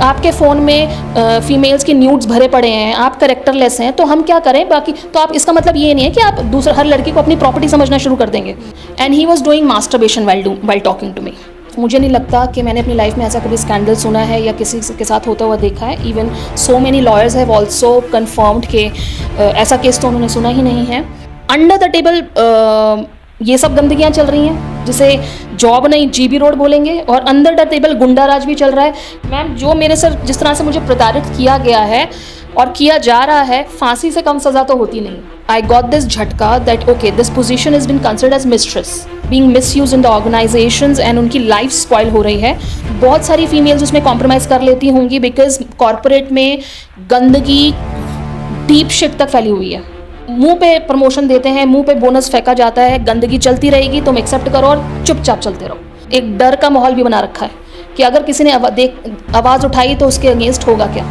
आपके फ़ोन में फीमेल्स के न्यूड्स भरे पड़े हैं, आप करेक्टरलेस हैं, तो हम क्या करें बाकी। तो आप, इसका मतलब ये नहीं है कि आप दूसरा हर लड़की को अपनी प्रॉपर्टी समझना शुरू कर देंगे। And he was doing masturbation while talking to me. मुझे नहीं लगता कि मैंने अपनी लाइफ में ऐसा कभी स्कैंडल सुना है या किसी के साथ होता हुआ देखा है। Even so many lawyers have also confirmed कि ऐसा केस तो उन्होंने सुना ही नहीं है। अंडर द टेबल ये सब गंदगियाँ चल रही हैं, जिसे जॉब नहीं जीबी रोड बोलेंगे, और अंडर द टेबल गुंडा राज भी चल रहा है। मैम, जो मेरे सर जिस तरह से मुझे प्रताड़ित किया गया है और किया जा रहा है, फांसी से कम सज़ा तो होती नहीं। आई गॉट दिस झटका that okay, this position is been considered as mistress being misused in the organisations, and उनकी लाइफ स्पॉइल हो रही है। बहुत सारी फीमेल्स उसमें कॉम्प्रोमाइज़ कर लेती होंगी, बिकॉज कॉरपोरेट में गंदगी डीप शिट तक फैली हुई है। मुंह पे प्रमोशन देते हैं, मुंह पे बोनस फेंका जाता है, गंदगी चलती रहेगी, तुम एक्सेप्ट करो और चुपचाप चलते रहो। एक डर का माहौल भी बना रखा है कि अगर किसी ने आवाज़ उठाई तो उसके अगेंस्ट होगा क्या,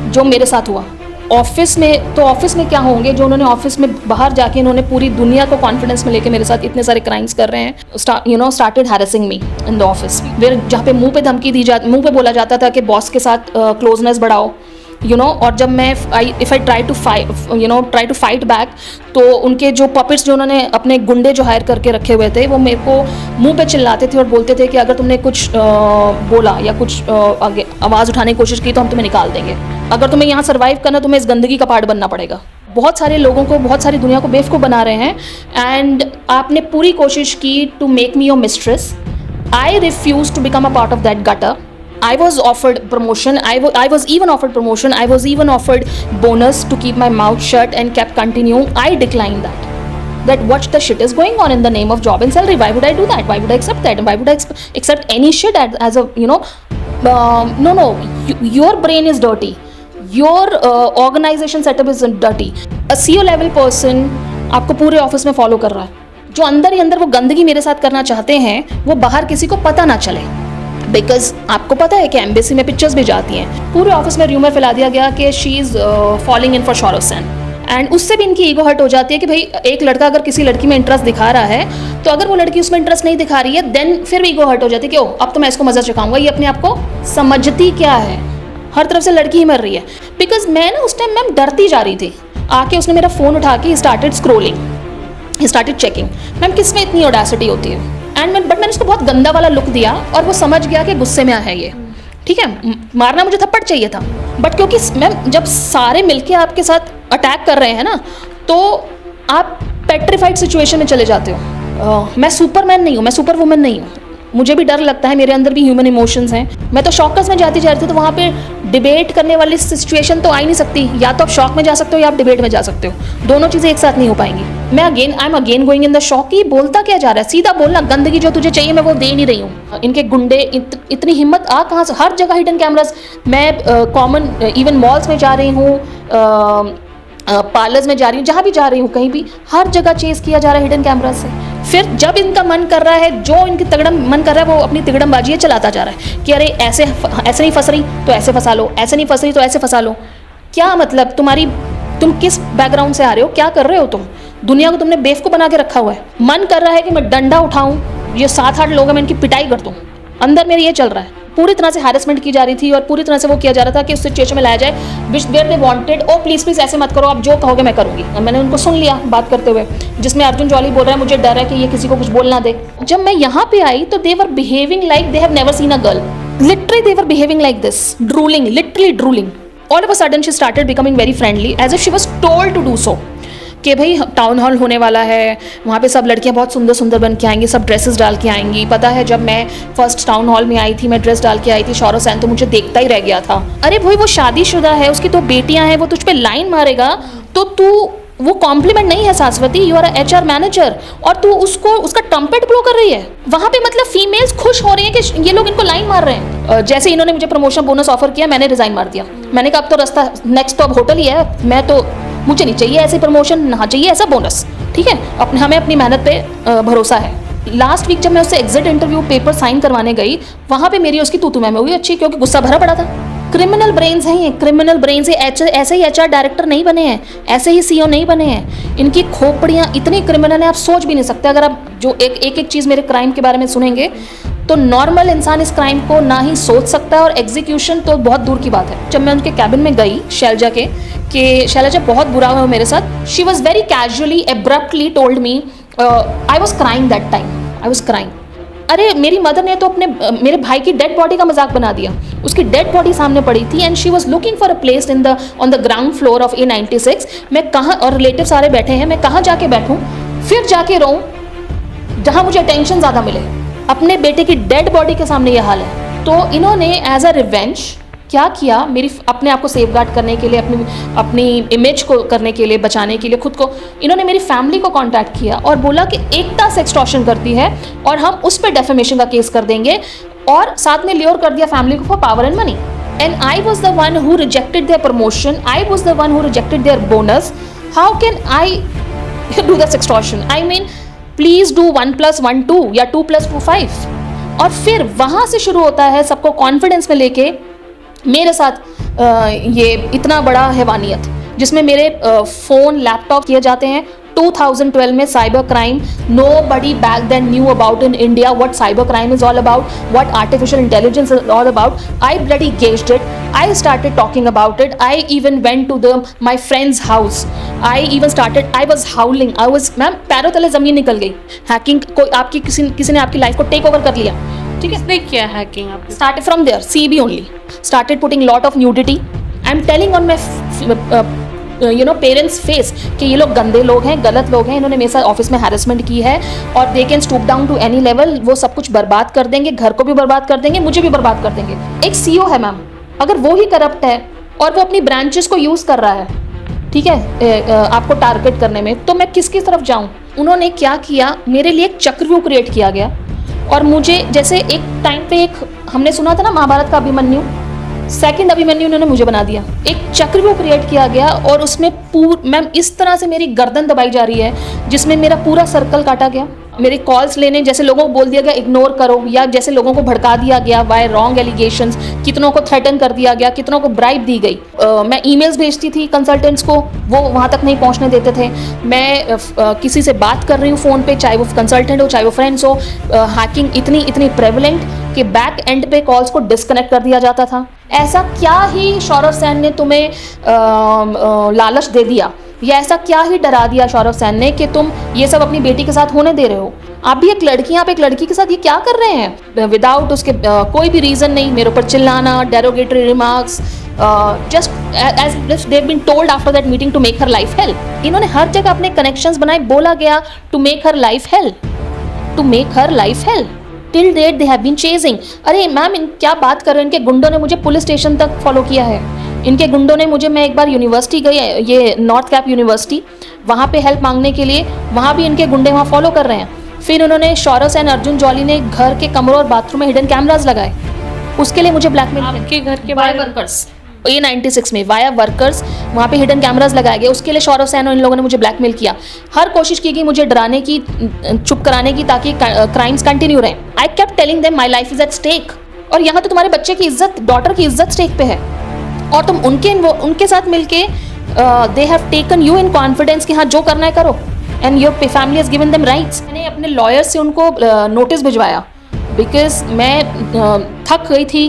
जो मेरे साथ हुआ। ऑफिस में क्या होंगे जो उन्होंने ऑफिस में बाहर जाके इन्होंने पूरी दुनिया को कॉन्फिडेंस में लेके मेरे साथ इतने सारे क्राइम्स कर रहे हैं। Started harassing me in the office, फिर जहाँ पे मुंह पे धमकी दी जाती, मुंह पे बोला जाता था कि बॉस के साथ क्लोजनेस बढ़ाओ, और जब मैं if I try to fight back, तो उनके जो पपेट्स जो उन्होंने अपने गुंडे जो हायर करके रखे हुए थे, वो मेरे को मुंह पे चिल्लाते थे और बोलते थे कि अगर तुमने कुछ बोला या कुछ आवाज़ उठाने की कोशिश की तो हम तुम्हें निकाल देंगे। अगर तुम्हें यहाँ सर्वाइव करना, तुम्हें इस गंदगी का पार्ट बनना पड़ेगा। बहुत सारे लोगों को, बहुत सारी दुनिया को बेवकूफ़ बना रहे हैं। एंड आपने पूरी कोशिश की to make me your mistress. I refuse to become a part of that gutter. I was offered promotion. I was even offered promotion. I was even offered bonus to keep my mouth shut and kept continuing. I declined that. That what the shit is going on in the name of job and salary? Why would I do that? Why would I accept that? And why would I accept any shit as a no. Your brain is dirty. Your organization setup is dirty. A CEO level person आपको पूरे office में follow कर रहा है। जो अंदर ही अंदर वो गंदगी मेरे साथ करना चाहते हैं, वो बाहर किसी को पता ना चले। बिकॉज आपको पता है कि एम्बेसी में पिक्चर्स भी जाती हैं। पूरे ऑफिस में र्यूमर फैला दिया गया कि she is following in for Shahrukh Khan, and उससे भी इनकी ईगो हर्ट हो जाती है कि भाई एक लड़का अगर किसी लड़की में इंटरेस्ट दिखा रहा है, तो अगर वो लड़की उसमें इंटरेस्ट नहीं दिखा रही है, देन फिर भी ईगो हर्ट हो जाती है कि ओह, अब तो मैं इसको मजा चखाऊंगा। ये अपने आप को समझती क्या है? हर तरफ से लड़की ही मर रही है। बिकॉज मैं ना उस टाइम मैम डरती जा रही थी। आके उसने मेरा फ़ोन उठा के started scrolling, started checking. Ma'am, किस में इतनी ऑडेसिटी होती है? बट मैंने उसको बहुत गंदा वाला लुक दिया और वो समझ गया कि गुस्से में है ये। ठीक है, मारना मुझे थप्पड़ चाहिए था, बट क्योंकि मैम जब सारे मिलके आपके साथ अटैक कर रहे हैं ना, तो आप पेट्रीफाइड सिचुएशन में चले जाते हो। मैं सुपरमैन नहीं हूँ, मैं सुपर वुमन नहीं हूँ। मुझे भी डर लगता है, मेरे अंदर भी ह्यूमन इमोशंस हैं। मैं तो शॉकर्स में जाती जा रही थी, तो वहाँ पे डिबेट करने वाली सिचुएशन तो आ ही नहीं सकती। या तो आप शॉक में जा सकते हो या आप डिबेट में जा सकते हो। दोनों चीज़ें एक साथ नहीं हो पाएंगी। I am again going in the shock कि बोलता क्या जा रहा है, सीधा बोलना। गंदगी जो तुझे चाहिए मैं वो दे नहीं रही हूँ। इनके गुंडे इतनी हिम्मत आ कहाँ से? हर जगह हिडन कैमरास। मैं कॉमन इवन मॉल्स में जा रही हूँ, पार्लर्स में जा रही हूँ, जहाँ भी जा रही हूँ, कहीं भी हर जगह चेस किया जा रहा है हिडन कैमरा से। फिर जब इनका मन कर रहा है, जो इनकी तगड़म मन कर रहा है, वो अपनी तिगड़मबाजी है चलाता जा रहा है कि अरे ऐसे नहीं फंस रही तो ऐसे फंसा लो, ऐसे नहीं फंस रही तो ऐसे फंसा लो। क्या मतलब? तुम किस बैकग्राउंड से आ रहे हो? क्या कर रहे हो तुम? दुनिया को तुमने बेवकूफ़ बना के रखा हुआ है। मन कर रहा है कि मैं डंडा उठाऊं, ये 7-8 लोग हैं, मैं इनकी पिटाई कर दूं। अंदर मेरे ये चल रहा है। पूरी तरह से हैरेसमेंट की जा रही थी और पूरी तरह से वो किया जा रहा था कि उस सिचुएशन में लाया जाए where they wanted. Oh please ऐसे मत करो, आप जो कहोगे मैं करूँगी। मैंने उनको सुन लिया बात करते हुए, जिसमें अर्जुन जौली बोल रहा है मुझे डर है कि ये किसी को कुछ बोल ना दे। जब मैं यहाँ पे आई तो they were behaving like they have never seen a girl. Literally they were behaving like this, drooling, literally drooling. All of a sudden she started becoming very friendly as if she was told to do so, कि भाई town hall होने वाला है, वहाँ पे सब लड़कियाँ बहुत सुंदर सुंदर बन के आएंगी, सब ड्रेसेस डाल के आएंगी। पता है जब मैं फर्स्ट टाउन हॉल में आई थी, मैं ड्रेस डाल के आई थी शाहरुख खान, तो मुझे देखता ही रह गया था। अरे भाई वो शादीशुदा है, उसकी 2 बेटियाँ हैं, वो तुझ पे लाइन मारेगा तो तू, वो कॉम्प्लीमेंट नहीं है शाश्वती, यू आर HR मैनेजर, और तू उसका ट्रम्पेट ब्लो कर रही है वहाँ पे। मतलब फीमेल्स खुश हो रही हैं कि ये लोग इनको लाइन मार रहे हैं। जैसे इन्होंने मुझे प्रमोशन बोनस ऑफर किया, मैंने रिजाइन मार दिया। मैंने कहा अब तो रास्ता नेक्स्ट तो अब होटल ही है, मुझे नहीं चाहिए ऐसे प्रमोशन, ना चाहिए ऐसा बोनस। ठीक है, हमें अपनी मेहनत पे भरोसा है। लास्ट वीक जब मैं उससे एग्जिट इंटरव्यू पेपर साइन करवाने गई, वहाँ पे मेरी उसकी तू-तू मैं हुई अच्छी, क्योंकि गुस्सा भरा पड़ा था। क्रिमिनल ब्रेन्स हैं ये, क्रिमिनल ब्रेन्स। ऐसे ही HR डायरेक्टर नहीं बने हैं, ऐसे ही CEO नहीं बने हैं। इनकी खोपड़ियाँ इतनी क्रिमिनल है, आप सोच भी नहीं सकते। अगर आप जो एक चीज़ मेरे क्राइम के बारे में सुनेंगे तो नॉर्मल इंसान इस क्राइम को ना ही सोच सकता है और एग्जीक्यूशन तो बहुत दूर की बात है। जब मैं उनके कैबिन में गई शैलजा के कि शैलजा बहुत बुरा हुआ मेरे साथ, she was very casually abruptly told me, I was crying that time, I was crying. अरे मेरी मदर ने तो अपने मेरे भाई की डेड बॉडी का मजाक बना दिया, उसकी डेड बॉडी सामने पड़ी थी and she was looking for a place in the on the ground floor of A96। मैं कहाँ, और रिलेटिव सारे बैठे हैं, मैं कहाँ जाके बैठूँ, फिर जाके रोऊँ जहाँ मुझे अटेंशन ज़्यादा मिले। अपने बेटे की डेड बॉडी के सामने ये हाल है। तो इन्होंने एज अ रिवेंज क्या किया, मेरी अपने आप को सेफगार्ड करने के लिए, अपनी इमेज को करने के लिए, बचाने के लिए खुद को, इन्होंने मेरी फैमिली को कांटेक्ट किया और बोला कि एकता से एक्सटॉर्शन करती है और हम उस पर डेफेमेशन का केस कर देंगे, और साथ में ल्योर कर दिया फैमिली को for power and money. And I was the one who rejected their promotion, I was the one who rejected their bonus. How can I do this extortion? I mean please do 1 + 1 2 या 2 + 2 5। और फिर वहाँ से शुरू होता है सबको confidence में लेके मेरे साथ ये इतना बड़ा हैवानियत, जिसमें मेरे फ़ोन लैपटॉप किए जाते हैं। 2012 में cyber crime, nobody back then knew about in India what cyber crime is all about, what artificial intelligence is all about. I bloody gauged it. I started talking about it. I even went to my friend's house. I even started, I was howling. I was, ma'am पैरों तले ज़मीन निकल गई। Hacking कोई आपकी किसी ने आपकी लाइफ को टेक ओवर कर लिया, ठीक है? किसने किया हैकिंग आपकी? Started from there, CB only. Started putting lot of nudity. I'm telling on my parents face कि ये लोग गंदे लोग हैं, गलत लोग हैं, इन्होंने मेरे साथ ऑफिस में हैरेसमेंट की है और they can stoop down to any level. वो सब कुछ बर्बाद कर देंगे, घर को भी बर्बाद कर देंगे, मुझे भी बर्बाद कर देंगे। एक CEO है मैम, अगर वो ही करप्ट है और वो अपनी ब्रांचेस को यूज़ कर रहा है, ठीक है, आपको टारगेट करने में, तो मैं किसकी तरफ जाऊँ? उन्होंने क्या किया, मेरे लिए एक चक्रव्यूह क्रिएट किया गया और मुझे, जैसे एक टाइम पे एक हमने सुना था ना महाभारत का अभिमन्यु, सेकंड अभिमन्यु उन्होंने मुझे बना दिया। एक चक्रव्यूह क्रिएट किया गया और उसमें मैम इस तरह से मेरी गर्दन दबाई जा रही है जिसमें मेरा पूरा सर्कल काटा गया। मेरे कॉल्स लेने, जैसे लोगों को बोल दिया गया इग्नोर करो, या जैसे लोगों को भड़का दिया गया बाय रॉन्ग एलिगेशंस, कितनों को थ्रेटन कर दिया गया, कितनों को ब्राइब दी गई। मैं ईमेल्स भेजती थी कंसल्टेंट्स को, वो वहाँ तक नहीं पहुँचने देते थे। मैं किसी से बात कर रही हूँ फ़ोन पे, चाहे वो कंसल्टेंट हो चाहे वो फ्रेंड्स हो, हैकिंग इतनी प्रेवलेंट कि बैक एंड पे कॉल्स को डिस्कनेक्ट कर दिया जाता था। ऐसा क्या ही सौरभ सैन ने तुम्हें लालच दे दिया, या ऐसा क्या ही डरा दिया सौरभ सैन ने कि तुम ये सब अपनी बेटी के साथ होने दे रहे हो? आप भी एक लड़की, आप एक लड़की के साथ ये क्या कर रहे हैं विदाउट उसके कोई भी रीज़न नहीं, मेरे ऊपर चिल्लाना, derogatory remarks, just as if they have been told after that meeting to make her life hell. इन्होंने हर जगह अपने कनेक्शंस बनाए, बोला गया to make her life hell, to make her life hell. Till date they have been chasing. अरे ma'am क्या बात कर रहे हैं, इनके गुंडों ने मुझे पुलिस स्टेशन तक फॉलो किया है। इनके गुंडों ने मुझे, मैं एक बार यूनिवर्सिटी गई, ये नॉर्थ कैप यूनिवर्सिटी, वहाँ पे हेल्प मांगने के लिए, वहाँ भी इनके गुंडे वहाँ फॉलो कर रहे हैं। फिर उन्होंने सौरभ सैन, अर्जुन जौली ने घर के कमरों और बाथरूम में हिडन कैमराज लगाए, उसके लिए मुझे ब्लैकमेल। आपके घर के वाया वर्कर्स A96 में वाया वर्कर्स, वहाँ पे हिडन कैमराज लगाए गए, उसके लिए सौरभ सैन और इन लोगों ने मुझे ब्लैकमेल किया। हर कोशिश की गई मुझे डराने की, चुप कराने की, ताकि क्राइम्स कंटिन्यू रहें। I kept telling them my life is at stake, और यहाँ तो तुम्हारे बच्चे की इज्जत, डॉटर की इज्जत स्टेक पे है, और तुम उनके साथ मिलके they have taken you in confidence कि हाँ जो करना है करो, and your family has given them rights. मैंने अपने लॉयर से उनको नोटिस भिजवाया, बिकॉज मैं थक गई थी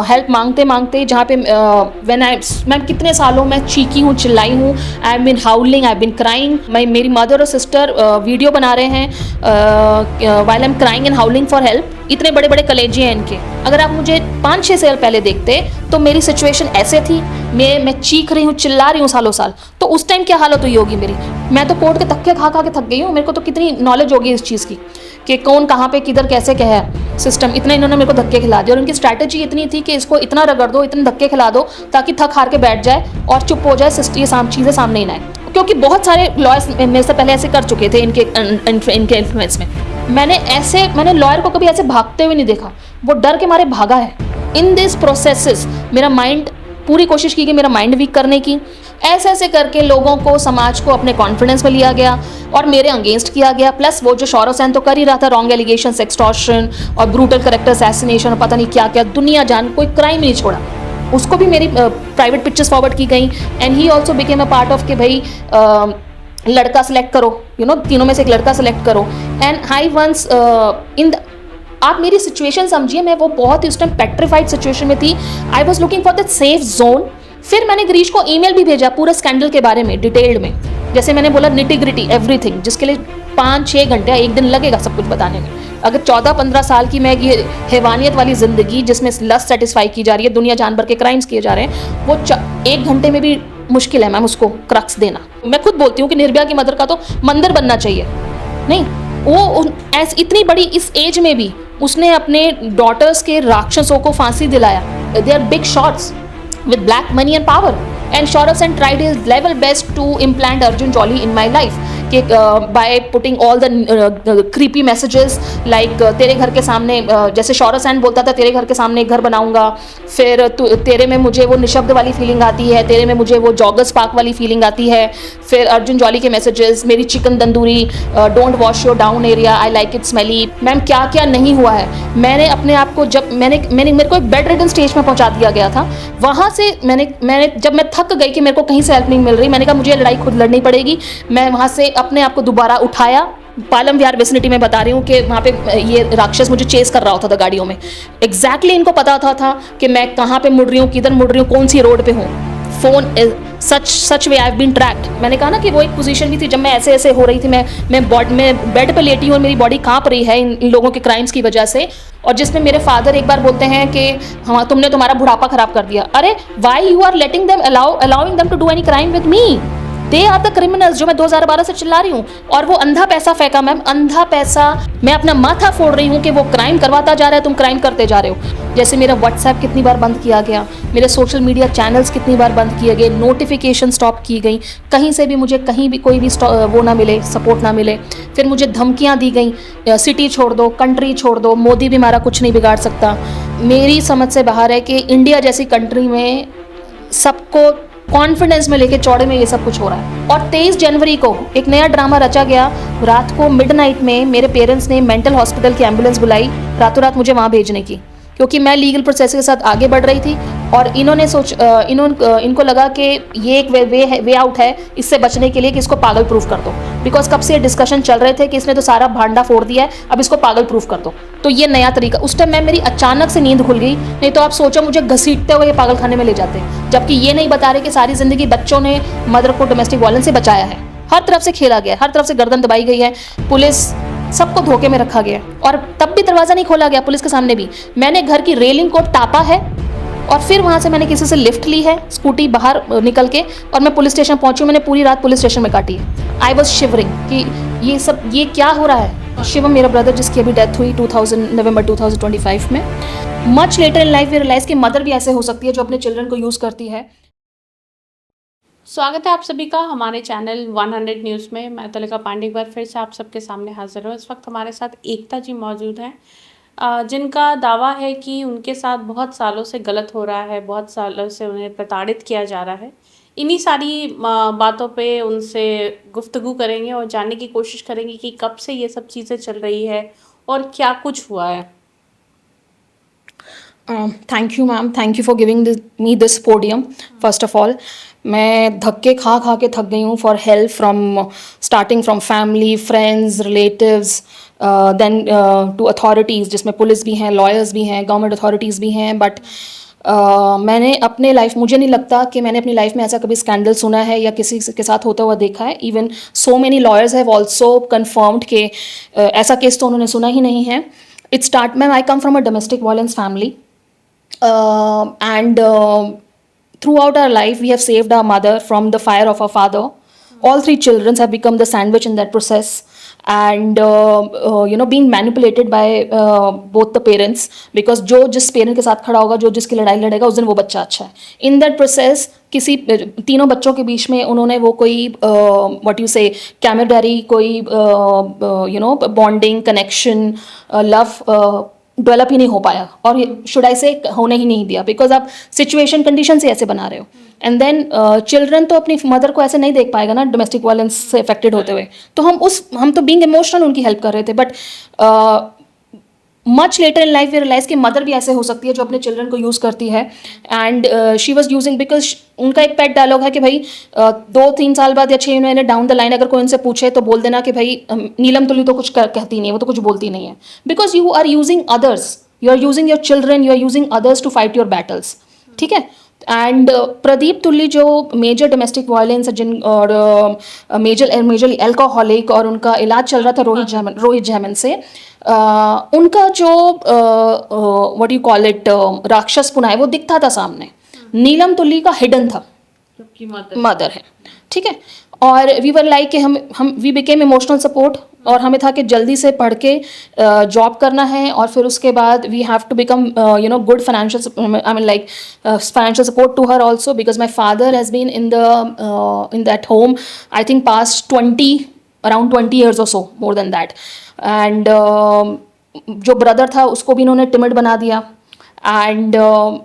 हेल्प मांगते मांगते, जहाँ पे मैं कितने सालों में चीखी हूँ, चिल्लाई हूँ, I have been howling, I have been crying. मेरी मदर और सिस्टर वीडियो बना रहे हैं while I am crying and howling for help. इतने बड़े बड़े कलेजे हैं इनके। अगर आप मुझे 5-6 साल पहले देखते तो मेरी सिचुएशन ऐसे थी, मैं चीख रही हूँ, चिल्ला रही हूँ सालों साल, तो उस टाइम क्या हालत हुई होगी मेरी। मैं तो कोर्ट के धक्के खा के थक गई हूँ। मेरे को तो कितनी नॉलेज होगी इस चीज़ की कि कौन कहाँ पे किधर कैसे क्या है सिस्टम। इतना इन्होंने मेरे को धक्के खिला दिया, और उनकी स्ट्रैटेजी इतनी थी कि इसको इतना रगड़ दो, इतने धक्के खिला दो ताकि थक हार के बैठ जाए और चुप हो जाए, ये चीज़ें सामने ही ना आए। क्योंकि बहुत सारे लॉयर्स मेरे से पहले ऐसे कर चुके थे इनके इन्फ्लुएंस में। मैंने लॉयर को कभी ऐसे भागते हुए नहीं देखा, वो डर के मारे भागा है। इन दिस प्रोसेसेस मेरा माइंड, पूरी कोशिश की गई मेरा माइंड वीक करने की। ऐसे करके लोगों को, समाज को अपने कॉन्फिडेंस में लिया गया और मेरे अगेंस्ट किया गया। प्लस वो जो सौरभ सैन तो कर ही रहा था, रॉन्ग एलिगेशन, एक्सटॉर्शन और ब्रूटल कैरेक्टर असैसिनेशन और पता नहीं क्या क्या, दुनिया जान, कोई क्राइम नहीं छोड़ा। उसको भी मेरी प्राइवेट पिक्चर्स फॉरवर्ड की गई, and he also became a part of कि भाई लड़का सेलेक्ट करो, तीनों में से एक लड़का सेलेक्ट करो। एंड आई वंस आप मेरी सिचुएशन समझिए, मैं वो बहुत ही उस टाइम पेट्रीफाइड सिचुएशन में थी। I was looking for that safe zone. फिर मैंने गिरीश को ईमेल भी भेजा पूरा स्कैंडल के बारे में डिटेल्ड में, जैसे मैंने बोला निटी-ग्रिटी एवरीथिंग, जिसके लिए 5-6 घंटे या 1 दिन लगेगा सब कुछ बताने में। अगर 14-15 साल की मैं ये हैवानियत वाली ज़िंदगी जिसमें लस्ट सेटिस्फाई की जा रही है, दुनिया जान भर के क्राइम्स किए जा रहे हैं, वो 1 घंटे में भी मुश्किल है मैम उसको क्रक्स देना। मैं खुद बोलती हूँ कि निर्भया की मदर का तो मंदिर बनना चाहिए। नहीं, वो ऐसी इतनी बड़ी इस एज में भी उसने अपने डॉटर्स के राक्षसों को फांसी दिलाया। They are big shots with black money and power, and Shaurya Sen tried his level best to implant Arjun Jolly in my life by putting all the creepy messages like तेरे घर के सामने, जैसे शौर्य सेन बोलता था तेरे घर के सामने एक घर बनाऊंगा, फिर तेरे में मुझे वो निशब्द वाली फीलिंग आती है, तेरे में मुझे वो जॉगर्स पार्क वाली फीलिंग आती है। फिर अर्जुन जॉली के मैसेजेस, मेरी chicken tandoori, don't wash your down area, I like it smelly. Ma'am क्या क्या नहीं हुआ है। मैंने अपने आप को जब मेरे को एक बेड रिडन स्टेज में पहुंचा दिया गया था। वहाँ से मैंने जब मैं थक गई कि मेरे को कहीं से हेल्प नहीं मिल रही, मैंने कहा मुझे लड़ाई खुद लड़नी पड़ेगी। मैं वहाँ से अपने आप को दोबारा उठाया। पालम विहार विसिनिटी में बता रही हूँ कि वहाँ पे ये राक्षस मुझे चेस कर रहा होता था गाड़ियों में। एग्जैक्टली इनको पता था कि मैं कहाँ पे मुड़ रही हूँ, किधर मुड़ रही हूँ, कौन सी रोड पे हूँ। Phone such way I have been tracked. मैंने कहा ना कि वो एक पोजीशन भी थी जब मैं ऐसे हो रही थी, मैं बेड पे लेटी हूँ और मेरी बॉडी कांप रही है इन लोगों के क्राइम्स की वजह से। और जिसमें मेरे फादर एक बार बोलते हैं कि हाँ तुमने तुम्हारा बुढ़ापा खराब कर दिया। अरे why you are letting them allowing them to do any crime with me? They are the criminals, जो मैं 2012 से चिल्ला रही हूँ। और वो अंधा पैसा फेंका मैम, अंधा पैसा। मैं अपना माथा फोड़ रही हूँ कि वो क्राइम करवाता जा रहा है, तुम क्राइम करते जा रहे हो। जैसे मेरा व्हाट्सएप कितनी बार बंद किया गया, मेरे सोशल मीडिया चैनल्स कितनी बार बंद किए गए, नोटिफिकेशन स्टॉप की गई, कहीं से भी मुझे कहीं भी कोई भी वो ना मिले, सपोर्ट ना मिले। फिर मुझे धमकियाँ दी गई, सिटी छोड़ दो, कंट्री छोड़ दो, मोदी भी हमारा कुछ नहीं बिगाड़ सकता। मेरी समझ से बाहर है कि इंडिया जैसी कंट्री में सबको कॉन्फिडेंस में लेके चौड़े में ये सब कुछ हो रहा है। और 23 जनवरी को एक नया ड्रामा रचा गया। रात को मिडनाइट में मेरे पेरेंट्स ने मेंटल हॉस्पिटल की एम्बुलेंस बुलाई रातों रात मुझे वहाँ भेजने की, क्योंकि मैं लीगल प्रोसेस के साथ आगे बढ़ रही थी। और इनको लगा कि ये एक वे आउट है इससे बचने के लिए कि इसको पागल प्रूफ कर दो। बिकॉज कब से डिस्कशन चल रहे थे कि इसने तो सारा भांडा फोड़ दिया है, अब इसको पागल प्रूफ कर दो। तो ये नया तरीका। उस टाइम मेरी अचानक से नींद खुल गई, नहीं तो आप सोचो मुझे घसीटते हुए पागल खाने में ले जाते। जबकि ये नहीं बता रहे कि सारी जिंदगी बच्चों ने मदर को डोमेस्टिक वायलेंस से बचाया है। हर तरफ से खेला गया, हर तरफ से गर्दन दबाई गई है, पुलिस सबको धोखे में रखा गया। और तब भी दरवाज़ा नहीं खोला गया पुलिस के सामने भी। मैंने घर की रेलिंग को टापा है और फिर वहाँ से मैंने किसी से लिफ्ट ली है स्कूटी बाहर निकल के, और मैं पुलिस स्टेशन पहुँची। मैंने पूरी रात पुलिस स्टेशन में काटी है। आई वॉज शिवरिंग कि ये क्या हो रहा है। शिवम मेरा ब्रदर, जिसकी अभी डेथ हुई नवंबर 2025 में। Much later in life we realise कि मदर भी ऐसे हो सकती है जो अपने चिल्ड्रन को यूज़ करती है। स्वागत है आप सभी का हमारे चैनल 100 न्यूज़ में। मैं तलिका पांडे एक बार फिर से आप सबके सामने हाजिर हूँ। इस वक्त हमारे साथ एकता जी मौजूद हैं, जिनका दावा है कि उनके साथ बहुत सालों से गलत हो रहा है, बहुत सालों से उन्हें प्रताड़ित किया जा रहा है। इन्हीं सारी बातों पे उनसे गुफ्तगू करेंगे और जानने की कोशिश करेंगे कि कब से ये सब चीज़ें चल रही है और क्या कुछ हुआ है। Thank you ma'am, thank you for giving me this podium. First of all मैं धक्के खा के थक गई हूँ for help starting from family, friends, relatives, then to authorities, जिसमें पुलिस भी हैं, लॉयर्स भी हैं, गवर्नमेंट अथॉरिटीज़ भी हैं। बट मैंने अपने लाइफ, मुझे नहीं लगता कि मैंने अपनी लाइफ में ऐसा कभी स्कैंडल सुना है या किसी के साथ होता हुआ देखा है। Even so many lawyers have also confirmed कि ऐसा केस तो उन्होंने सुना ही नहीं है। It start, ma'am I come from a domestic violence family, and throughout our life we have saved our mother from the fire of our father. All 3 children have become the sandwich in that process, and being manipulated by both the parents, because जो जिस parent के साथ खड़ा होगा, जो जिसकी लड़ाई लड़ेगा, उस दिन वो बच्चा अच्छा है। इन दैट प्रोसेस किसी तीनों बच्चों के बीच में उन्होंने वो कोई व्हाट यू से कैमरेडरी, कोई बॉन्डिंग, कनेक्शन, लव डेवलप ही नहीं हो पाया, और शुड आई से होने ही नहीं दिया, बिकॉज आप सिचुएशन कंडीशन से ऐसे बना रहे हो। एंड देन चिल्ड्रन तो अपनी मदर को ऐसे नहीं देख पाएगा ना डोमेस्टिक वायलेंस से अफेक्टेड होते हुए। तो हम तो बीइंग इमोशनल उनकी हेल्प कर रहे थे। But much later in life we realise कि मदर भी ऐसे हो सकती है जो अपने चिल्ड्रन को यूज़ करती है. And she was using because उनका एक पेट डायलॉग है कि भाई 2-3 साल बाद या 6 महीने डाउन द लाइन अगर कोई उनसे पूछे तो बोल देना कि भाई नीलम तुली तो कुछ कहती नहीं है, वो तो कुछ बोलती नहीं है. Because you are using others, you are using your children, you are using others to fight your battles. ठीक है. एंड प्रदीप तुल्ली जो मेजर डोमेस्टिक वायलेंस जिन और मेजरली एल्कोहलिक और उनका इलाज चल रहा था रोहित जैमन से, उनका जो व्हाट यू कॉल इट राक्षस पुना है वो दिखता था सामने. नीलम तुल्ली का हिडन था, मदर है. ठीक है. और वी वर लाइक कि हम वी बिकेम इमोशनल सपोर्ट, और हमें था कि जल्दी से पढ़ के जॉब करना है और फिर उसके बाद we have to become good financial, I mean like financial support to her also, because my father has been in that home I think past around 20 years or so, more than that. And जो brother था उसको भी इन्होंने timid बना दिया. And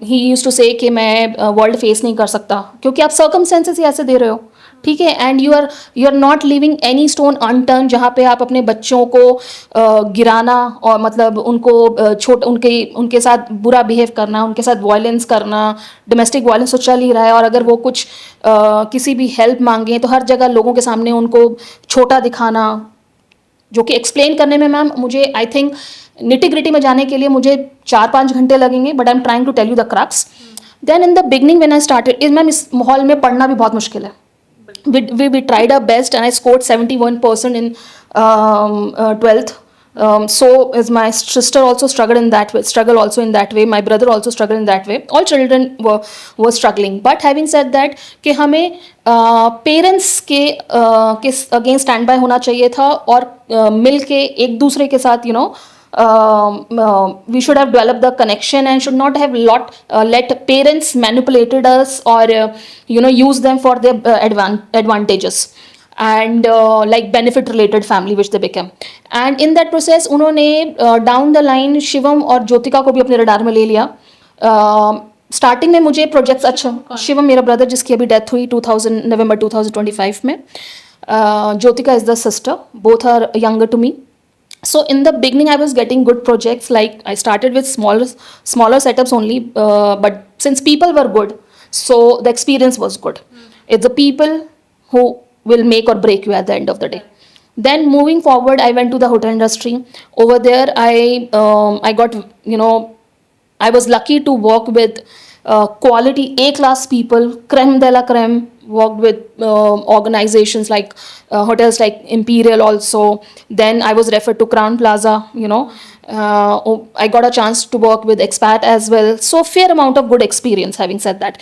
he use to से कि मैं वर्ल्ड फेस नहीं कर सकता क्योंकि आप सर्कमस्टेंसेस ही ऐसे दे रहे हो. ठीक है. And you are not living any stone unturn जहाँ पे आप अपने बच्चों को गिराना और मतलब उनको उनके साथ बुरा बिहेव करना, उनके साथ वायलेंस करना. डोमेस्टिक वायलेंस तो चल ही रहा है, और अगर वो कुछ किसी भी हेल्प मांगे तो हर जगह लोगों के सामने उनको छोटा दिखाना, जो कि एक्सप्लेन करने में मैम मुझे आई थिंक निटी ग्रिटी में जाने के लिए मुझे 4-5 घंटे लगेंगे, but I am trying to tell you the crux. Then in the beginning when I started, ma'am इस माहौल में पढ़ना भी बहुत मुश्किल है. We tried our best and I scored 71% in 12th. So as my sister also struggled in that way, my brother also struggled in that way. All children were struggling. But having said that, कि हमें parents के against stand by होना चाहिए था, और मिल के एक दूसरे के साथ we should have developed the connection and should not have let parents manipulated us or use them for their advantages and like benefit related family which they became. And in that process उन्होंने down the line Shivam और ज्योतिका को भी अपने radar में ले लिया. Starting में मुझे प्रोजेक्ट्स अच्छा, शिवम मेरा ब्रदर जिसकी अभी डेथ हुई नवंबर 2025 में. Jyotika is the sister, both are younger to me. So in the beginning I was getting good projects, like I started with smaller setups only, but since people were good, so the experience was good. It's the people who will make or break you at the end of the day. Then moving forward I went to the hotel industry. Over there I got I was lucky to work with quality A-class people, creme de la creme. Worked with organizations like hotels like Imperial also. Then I was referred to Crown Plaza, I got a chance to work with expat as well. So fair amount of good experience having said that.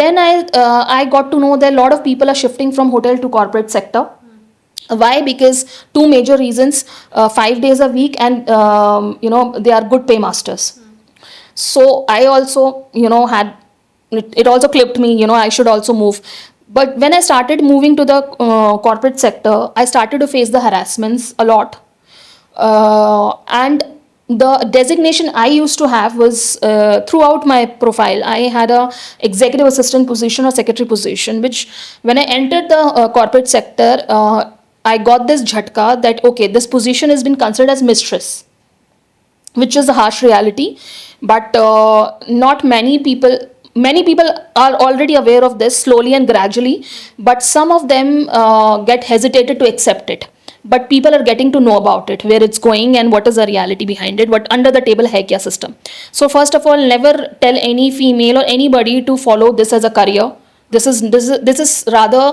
Then I got to know that a lot of people are shifting from hotel to corporate sector. Why? Because two major reasons, 5 days a week and they are good paymasters. So I also had it also clipped me, I should also move. But when I started moving to the corporate sector, I started to face the harassments a lot. And the designation I used to have was throughout my profile. I had a executive assistant position or secretary position, which when I entered the corporate sector, I got this jhatka that, okay, this position has been considered as mistress, which is a harsh reality. But not many people are already aware of this slowly and gradually, but some of them get hesitated to accept it. But people are getting to know about it, where it's going and what is the reality behind it, what under the table hai kya system. So first of all, never tell any female or anybody to follow this as a career. This is rather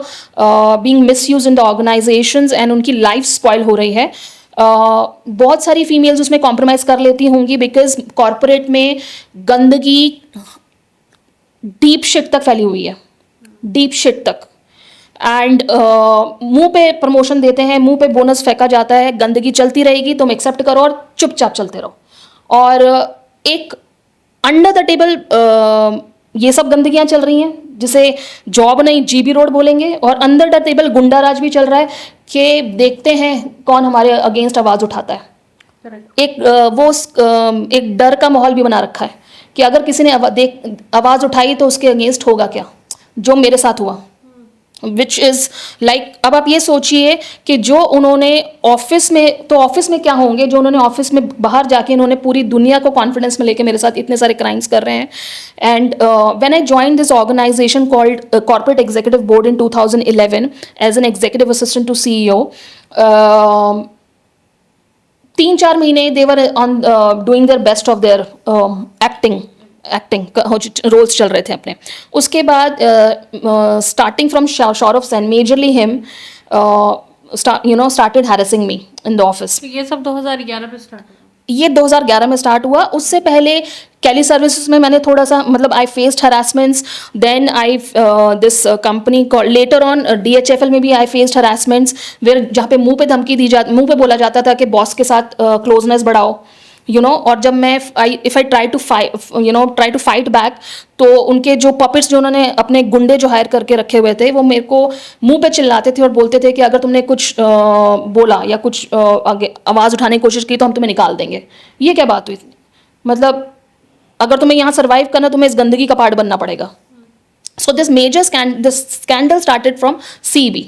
being misused in the organizations and उनकी life spoil हो रही है. बहुत सारी females उसमें compromise कर लेती होंगी, बिकॉज कॉर्पोरेट में गंदगी डीप शिट तक फैली हुई है, डीप शिट तक. एंड मुंह पे प्रमोशन देते हैं, मुंह पे बोनस फेंका जाता है, गंदगी चलती रहेगी, तुम एक्सेप्ट करो और चुपचाप चलते रहो. और एक अंडर द टेबल ये सब गंदगियाँ चल रही हैं, जिसे जॉब नहीं जीबी रोड बोलेंगे, और अंदर द टेबल गुंडा राज भी चल रहा है कि देखते हैं कौन हमारे अगेंस्ट आवाज़ उठाता है. एक डर का माहौल भी बना रखा है कि अगर किसी ने आवाज़ उठाई तो उसके अगेंस्ट होगा क्या, जो मेरे साथ हुआ. विच इज़ लाइक, अब आप ये सोचिए कि जो उन्होंने ऑफिस में क्या होंगे, जो उन्होंने ऑफिस में बाहर जाके इन्होंने पूरी दुनिया को कॉन्फिडेंस में लेके मेरे साथ इतने सारे क्राइम्स कर रहे हैं. And when I join this organisation called corporate executive board in 2011 as an executive assistant to CEO, 3-4 महीने they were on doing their best of their acting roles चल रहे थे अपने. उसके बाद starting from Saurabh Sen, majorly him started harassing me in the office. तो ये सब 2011 में स्टार्ट हुआ? ये 2011 में स्टार्ट हुआ. उससे पहले कैली सर्विसेज में मैंने थोड़ा सा मतलब I faced harassments. Then I this company letter on DHFL में भी आई फेस्ड हरासमेंट्स, वेयर जहाँ पे मुंह पे बोला जाता था कि बॉस के साथ क्लोजनेस बढ़ाओ, और जब मैं if I try to fight back, तो उनके जो पपेट्स जो उन्होंने अपने गुंडे जो हायर करके रखे हुए थे, वो मेरे को मुंह पे चिल्लाते थे और बोलते थे कि अगर तुमने कुछ बोला या कुछ आगे आवाज़ उठाने की कोशिश की तो हम तुम्हें निकाल देंगे. ये क्या बात हुई? मतलब अगर तुम्हें यहाँ सर्वाइव करना, तुम्हें इस गंदगी का पार्ट बनना पड़ेगा. So this scandal started from CEB,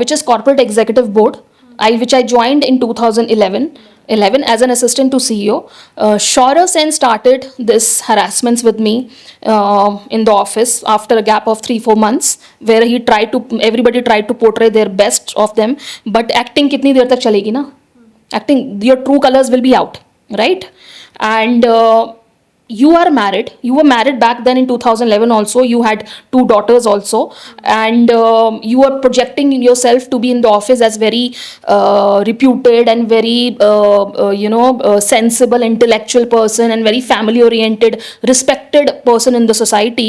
which is Corporate Executive Board, which I joined in 2011 as an assistant to CEO. Shaurav Sen started this harassments with me in the office after a gap of 3-4 months, where everybody tried to portray their best of them, but acting कितनी देर तक चलेगी ना? Acting, your true colors will be out, right? And you are married. You were married back then in 2011 also. You had 2 daughters also. And you were projecting yourself to be in the office as very reputed and very, sensible, intellectual person and very family oriented, respected person in the society.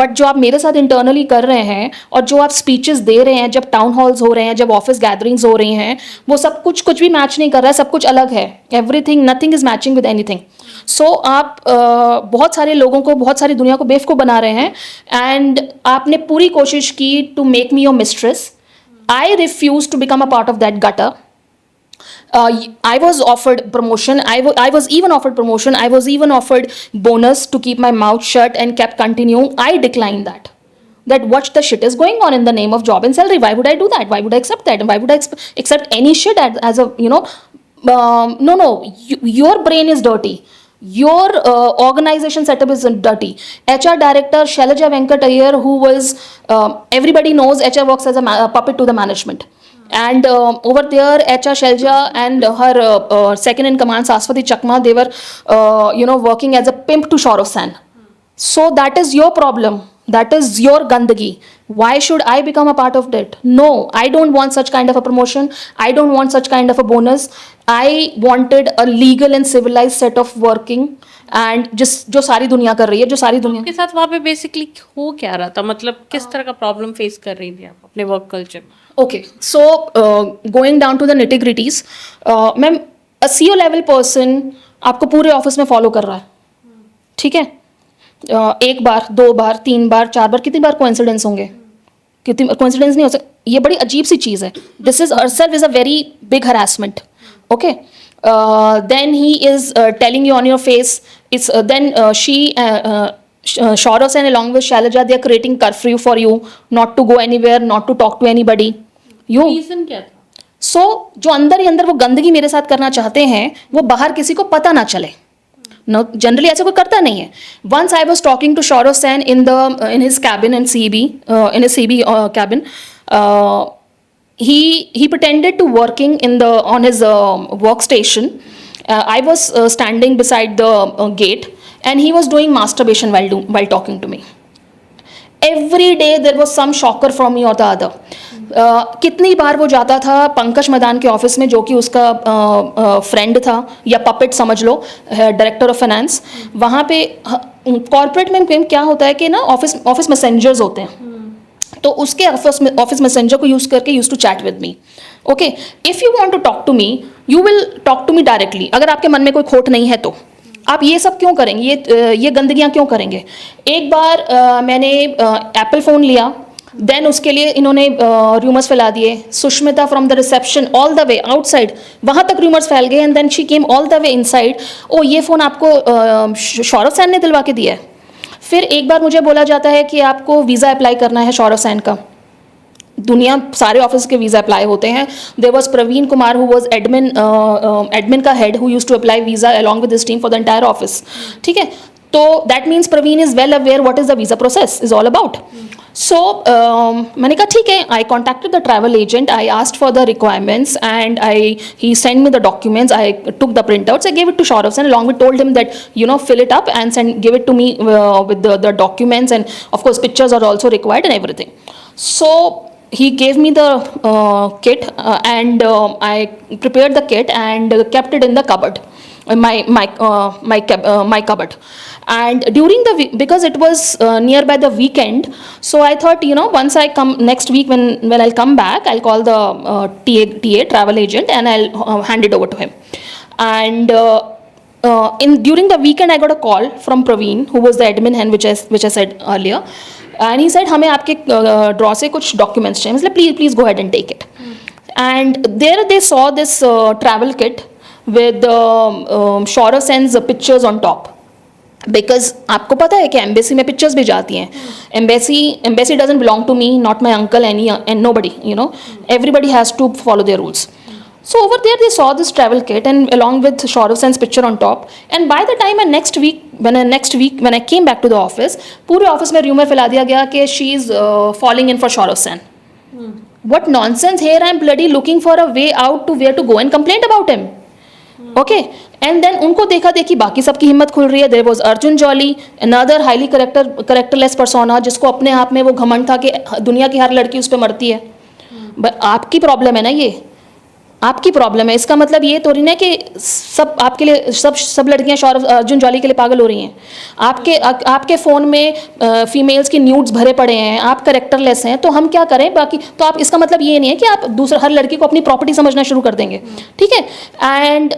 But जो आप मेरे साथ internally कर रहे हैं और जो आप speeches दे रहे हैं, जब town halls हो रहे हैं, जब office gatherings हो रही हैं, वो सब कुछ भी match नहीं कर रहा है, सब कुछ अलग है. Everything, nothing is matching with anything. सो आप बहुत सारे लोगों को, बहुत सारी दुनिया को बेवकूफ़ बना रहे हैं. एंड आपने पूरी कोशिश की to make me your mistress. I refuse to become a part of that gutter. I was offered promotion. I was even offered promotion. I was even offered bonus to keep my mouth shut and kept continuing. I declined that. That what the shit is going on in the name of job and salary? Why would I do that? Why would I accept that? And why would I accept any shit as a, no, your brain is dirty. Your organization setup is dirty. HR director Shailaja Venkat Iyer, who was, everybody knows HR works as a puppet to the management. And over there, HR Shailaja and her second in command Saswati Chakma, they were, working as a pimp to Shaurav Sen. So that is your problem. That is your gandagi. Why should I become a part of that? No, I don't want such kind of a promotion. I don't want such kind of a bonus. I wanted a legal and civilized set of working. And just जो सारी दुनिया कर रही है, जो सारी दुनिया के साथ वहाँ पे बेसिकली हो क्या रहा था? मतलब किस तरह का प्रॉब्लम फेस कर रही थी आप अपने वर्क कल्चर में? Okay, so going down to the nitty-gritties, ma'am a CEO level person आपको पूरे ऑफिस में फॉलो कर रहा है, ठीक है? 1 बार, 2 बार, 3 बार, 4 बार, कितनी बार कोइंसिडेंस होंगे? कितनी कोइंसिडेंस नहीं हो सकता. ये बड़ी अजीब सी चीज़ है. This is herself is a very big harassment. Okay, then he is telling you on your face. It's then she Shaurav Sen along with Shailaja, they are creating curfew for you, not to go anywhere, not to talk to anybody. Reason क्या था? So जो अंदर ही अंदर वो गंदगी मेरे साथ करना चाहते हैं, वो बाहर किसी को पता ना चले. No, generally ऐसा कोई करता नहीं है. Once I was talking to Shaurav Sen in his cabin in CEB, in his CEB cabin. He pretended to working on his workstation. I was standing beside the gate, and he was doing masturbation while talking to me. Every day there was some shocker from me or the other. कितनी बार वो जाता था पंकज मैदान के office में, जो कि उसका फ्रेंड था या पपेट समझ लो, डायरेक्टर ऑफ फाइनेंस. वहाँ पे कॉर्पोरेट में क्या होता है कि ना ऑफिस मैसेंजर्स होते हैं, तो उसके ऑफिस मैसेंजर को यूज़ करके use to chat with me. Okay, if you want to talk to me, you will talk to me directly. अगर आपके मन में कोई खोट नहीं है तो आप ये सब क्यों करेंगे, ये गंदगियाँ क्यों करेंगे. एक बार मैंने एप्पल फ़ोन लिया, देन उसके लिए इन्होंने रूमर्स फैला दिए. Sushmita from the reception all the way outside, वहाँ तक रूमर्स फैल गए. And then she came all the way inside. Oh, ये फ़ोन आपको Shaurav Sen ने दिलवा के दिया है. फिर एक बार मुझे बोला जाता है कि आपको वीज़ा अप्लाई करना है Shaurav Sen का. दुनिया सारे ऑफिस के वीज़ा अप्लाई होते हैं. There was Praveen Kumar who was admin का head who used to apply visa along with his team for the entire office. ठीक है, तो that means Praveen is well aware what is the visa process is all about. So मैंने कहा ठीक है. I contacted the travel agent. I asked for the requirements and he sent me the documents. I took the printouts. I gave it to Shaurav Sen along with told him that fill it up and give it to me with the documents, and of course pictures are also required and everything. So he gave me the kit and I prepared the kit and kept it in the cupboard. My cupboard. And during because it was nearby the weekend, so I thought once I come next week, when I'll come back, I'll call the TA travel agent and I'll hand it over to him. And during the weekend I got a call from Praveen, who was the admin hand, which I said earlier, and he said हमें आपके draw से कुछ documents चाहिए. मतलब please go ahead and take it. And there they saw this travel kit with Shaurav Sen's pictures on top. Because आपको पता है कि एम्बेसी में पिक्चर्स भी जाती हैं. Embassy doesn't belong to me, not my uncle, and nobody, everybody has to follow their rules. So over there they saw this travel kit and along with Shaurav Sen's picture on top. And by the time when I came back to the office, पूरे office में rumour फैला दिया गया कि she is falling in for Shaurav Sen. What nonsense! Here I am bloody looking for a way out to where to go and complain about him. Okay, and then उनको देखा देखी बाकी सबकी हिम्मत खुल रही है. There was Arjun Jolly, another highly characterless persona, जिसको अपने आप में वो घमंड था कि दुनिया की हर लड़की उस पर मरती है. बट आपकी प्रॉब्लम है ना, ये आपकी प्रॉब्लम है. इसका मतलब ये तो नहीं ना कि सब आपके लिए सब लड़कियां अर्जुन जॉली के लिए पागल हो रही हैं. आपके फ़ोन में फीमेल्स की न्यूड्स भरे पड़े हैं, आप करेक्टरलेस हैं, तो हम क्या करें बाकी. तो आप इसका मतलब ये नहीं है कि आप हर लड़की को अपनी प्रॉपर्टी समझना शुरू कर देंगे. ठीक है. एंड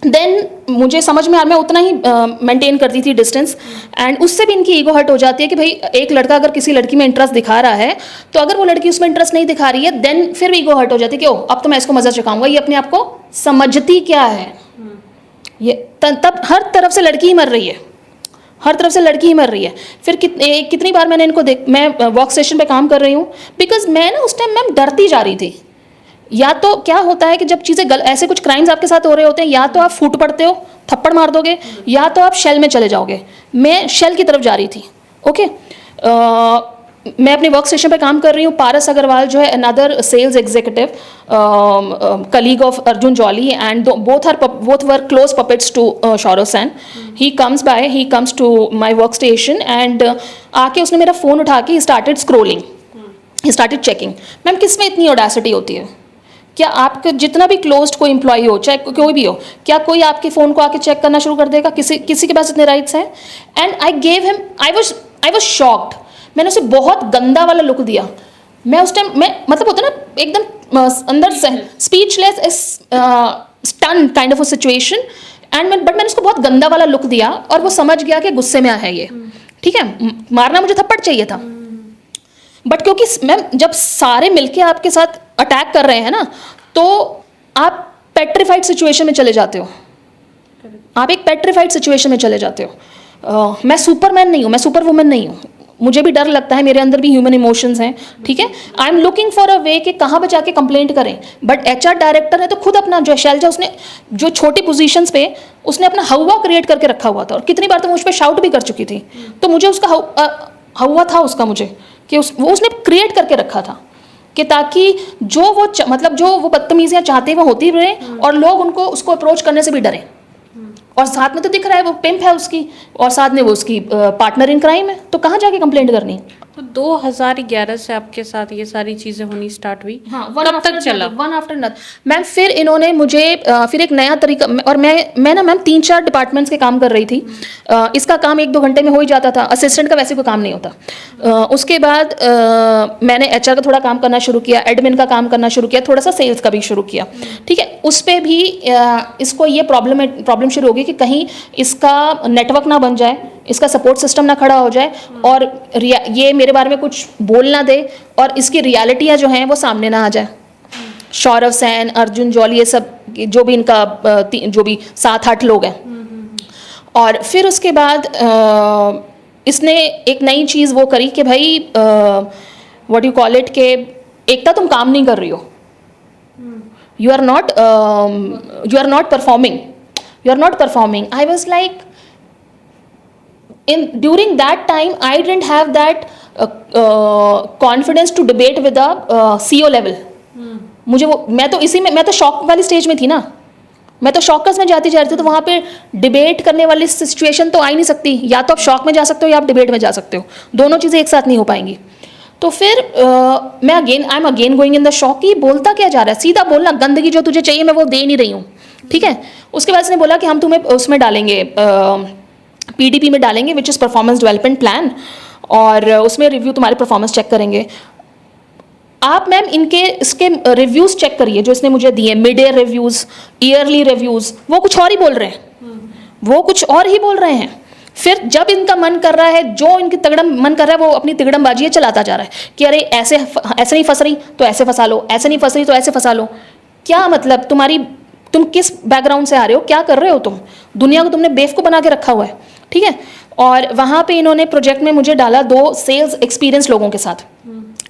देन मुझे समझ में आ, मैं उतना ही मेंटेन करती थी डिस्टेंस. एंड उससे भी इनकी ईगो हर्ट हो जाती है कि भाई एक लड़का अगर किसी लड़की में इंटरेस्ट दिखा रहा है, तो अगर वो लड़की उसमें इंटरेस्ट नहीं दिखा रही है, देन फिर भी ईगो हर्ट हो जाती है कि ओह अब तो मैं इसको मज़ा चखाऊंगा. ये अपने आप को समझती क्या है. ये तब हर तरफ से लड़की ही मर रही है, हर तरफ से लड़की ही मर रही है. फिर कितनी बार मैंने इनको मैं वर्क स्टेशन पे काम कर रही हूँ, बिकॉज मैं ना उस टाइम मैम डरती जा रही थी. या तो क्या होता है कि जब चीज़ें ऐसे कुछ क्राइम्स आपके साथ हो रहे होते हैं, या तो आप फूट पड़ते हो, थप्पड़ मार दोगे, या तो आप शेल में चले जाओगे. मैं शेल की तरफ जा रही थी. ओके. मैं अपने वर्क स्टेशन पे काम कर रही हूँ. पारस अग्रवाल जो है another sales executive, colleague of Arjun Jolly, and both were close puppets to Shaurav Sen. He comes to my work station and आके उसने मेरा फ़ोन उठा के started scrolling, he started checking. Ma'am किस में इतनी ऑडेसिटी होती है? क्या आपका जितना भी क्लोज्ड कोई एम्प्लॉई हो, चाहे कोई भी हो, क्या कोई आपके फ़ोन को आके चेक करना शुरू कर देगा? किसी के पास इतने राइट्स हैं? And I gave him, I was shocked. मैंने उसे बहुत गंदा वाला लुक दिया. मैं उस टाइम मतलब होता ना एकदम अंदर से speechless, stun kind of a situation. But मैंने उसको बहुत गंदा वाला लुक दिया और वो समझ गया कि गुस्से में है ये. ठीक है, मारना मुझे थप्पड़ चाहिए था, बट क्योंकि मैम जब सारे मिलके आपके साथ अटैक कर रहे हैं ना, तो आप पेट्रीफाइड सिचुएशन में चले जाते हो. आप एक पेट्रीफाइड सिचुएशन में चले जाते हो. मैं सुपरमैन नहीं हूँ, मैं सुपर वुमन नहीं हूँ. मुझे भी डर लगता है, मेरे अंदर भी ह्यूमन इमोशंस हैं. ठीक है. I am looking for a way कि कहाँ पे जाके कंप्लेंट करें. बट HR डायरेक्टर है तो खुद अपना जो शैलजा, उसने जो छोटी पोजीशंस पे उसने अपना हवा क्रिएट करके रखा हुआ था. और कितनी बार तो मुझ पर शाउट भी कर चुकी थी. तो मुझे उसका हवा था उसका, मुझे कि वो उसने क्रिएट करके रखा था कि ताकि जो वो बदतमीजियाँ चाहते हैं वो होती रहे और लोग उसको अप्रोच करने से भी डरें. और साथ में तो दिख रहा है वो पिम्प है उसकी, और साथ में वो उसकी पार्टनर इन क्राइम है, तो कहाँ जाके कंप्लेंट करनी. तो 2011 से आपके साथ ये सारी चीज़ें होनी स्टार्ट हुई. हाँ, कब तक चला? वन आफ्टर नथ. मैम फिर इन्होंने मुझे फिर एक नया तरीका, और मैं ना मैम 3-4 डिपार्टमेंट्स के काम कर रही थी. इसका काम 1-2 घंटे में हो ही जाता था. असिस्टेंट का वैसे कोई काम नहीं होता. उसके बाद मैंने HR का थोड़ा काम करना शुरू किया, एडमिन का काम करना शुरू किया, थोड़ा सा सेल्स का भी शुरू किया. ठीक है. उस पर भी इसको ये प्रॉब्लम शुरू होगी कि कहीं इसका नेटवर्क ना बन जाए, इसका सपोर्ट सिस्टम ना खड़ा हो जाए, और ये मेरे बारे में कुछ बोल ना दे, और इसकी रियलिटियाँ जो हैं वो सामने ना आ जाए. Shaurav Sen, अर्जुन जॉली, ये सब जो भी इनका जो भी 7-8 लोग हैं. और फिर उसके बाद इसने एक नई चीज़ वो करी कि भाई व्हाट यू कॉल इट, के एकता तुम काम नहीं कर रही हो, you are not performing, I was like, during that time I didn't have that confidence to debate with the CEO level. मुझे वो, मैं तो शॉक वाली स्टेज में थी ना, मैं तो शॉकस में जाती जा रही थी, तो वहाँ पे डिबेट करने वाली सिचुएशन तो आ ही नहीं सकती, या तो आप शॉक में जा सकते हो या आप डिबेट में जा सकते हो, दोनों चीज़ें एक साथ नहीं हो पाएंगी। तो फिर I am again going in the shock कि बोलता क्या जा रहा है, सीधा बोलना, गंदगी जो तुझे चाहिए मैं वो दे नहीं रही हूँ, ठीक है। उसके बाद उसने बोला कि हम तुम्हें उसमें डालेंगे, PDP में डालेंगे, which is performance development plan, और उसमें रिव्यू तुम्हारे परफॉर्मेंस चेक करेंगे। आप मैम इसके रिव्यूज़ चेक करिए जो इसने मुझे दिए, mid year reviews, yearly reviews, वो कुछ और ही बोल रहे हैं, फिर जब इनका मन कर रहा है, जो इनकी तगड़म मन कर रहा है, वो अपनी तिगड़मबाजी चलाता जा रहा है कि अरे ऐसे नहीं फंस रही तो ऐसे फंसा लो, ऐसे नहीं फंस रही तो ऐसे फंसा लो। क्या मतलब, तुम किस बैकग्राउंड से आ रहे हो, क्या कर रहे हो तुम, दुनिया को तुमने बेवकूफ़ बना के रखा हुआ है, ठीक है। और वहाँ पे इन्होंने प्रोजेक्ट में मुझे डाला 2 सेल्स एक्सपीरियंस लोगों के साथ,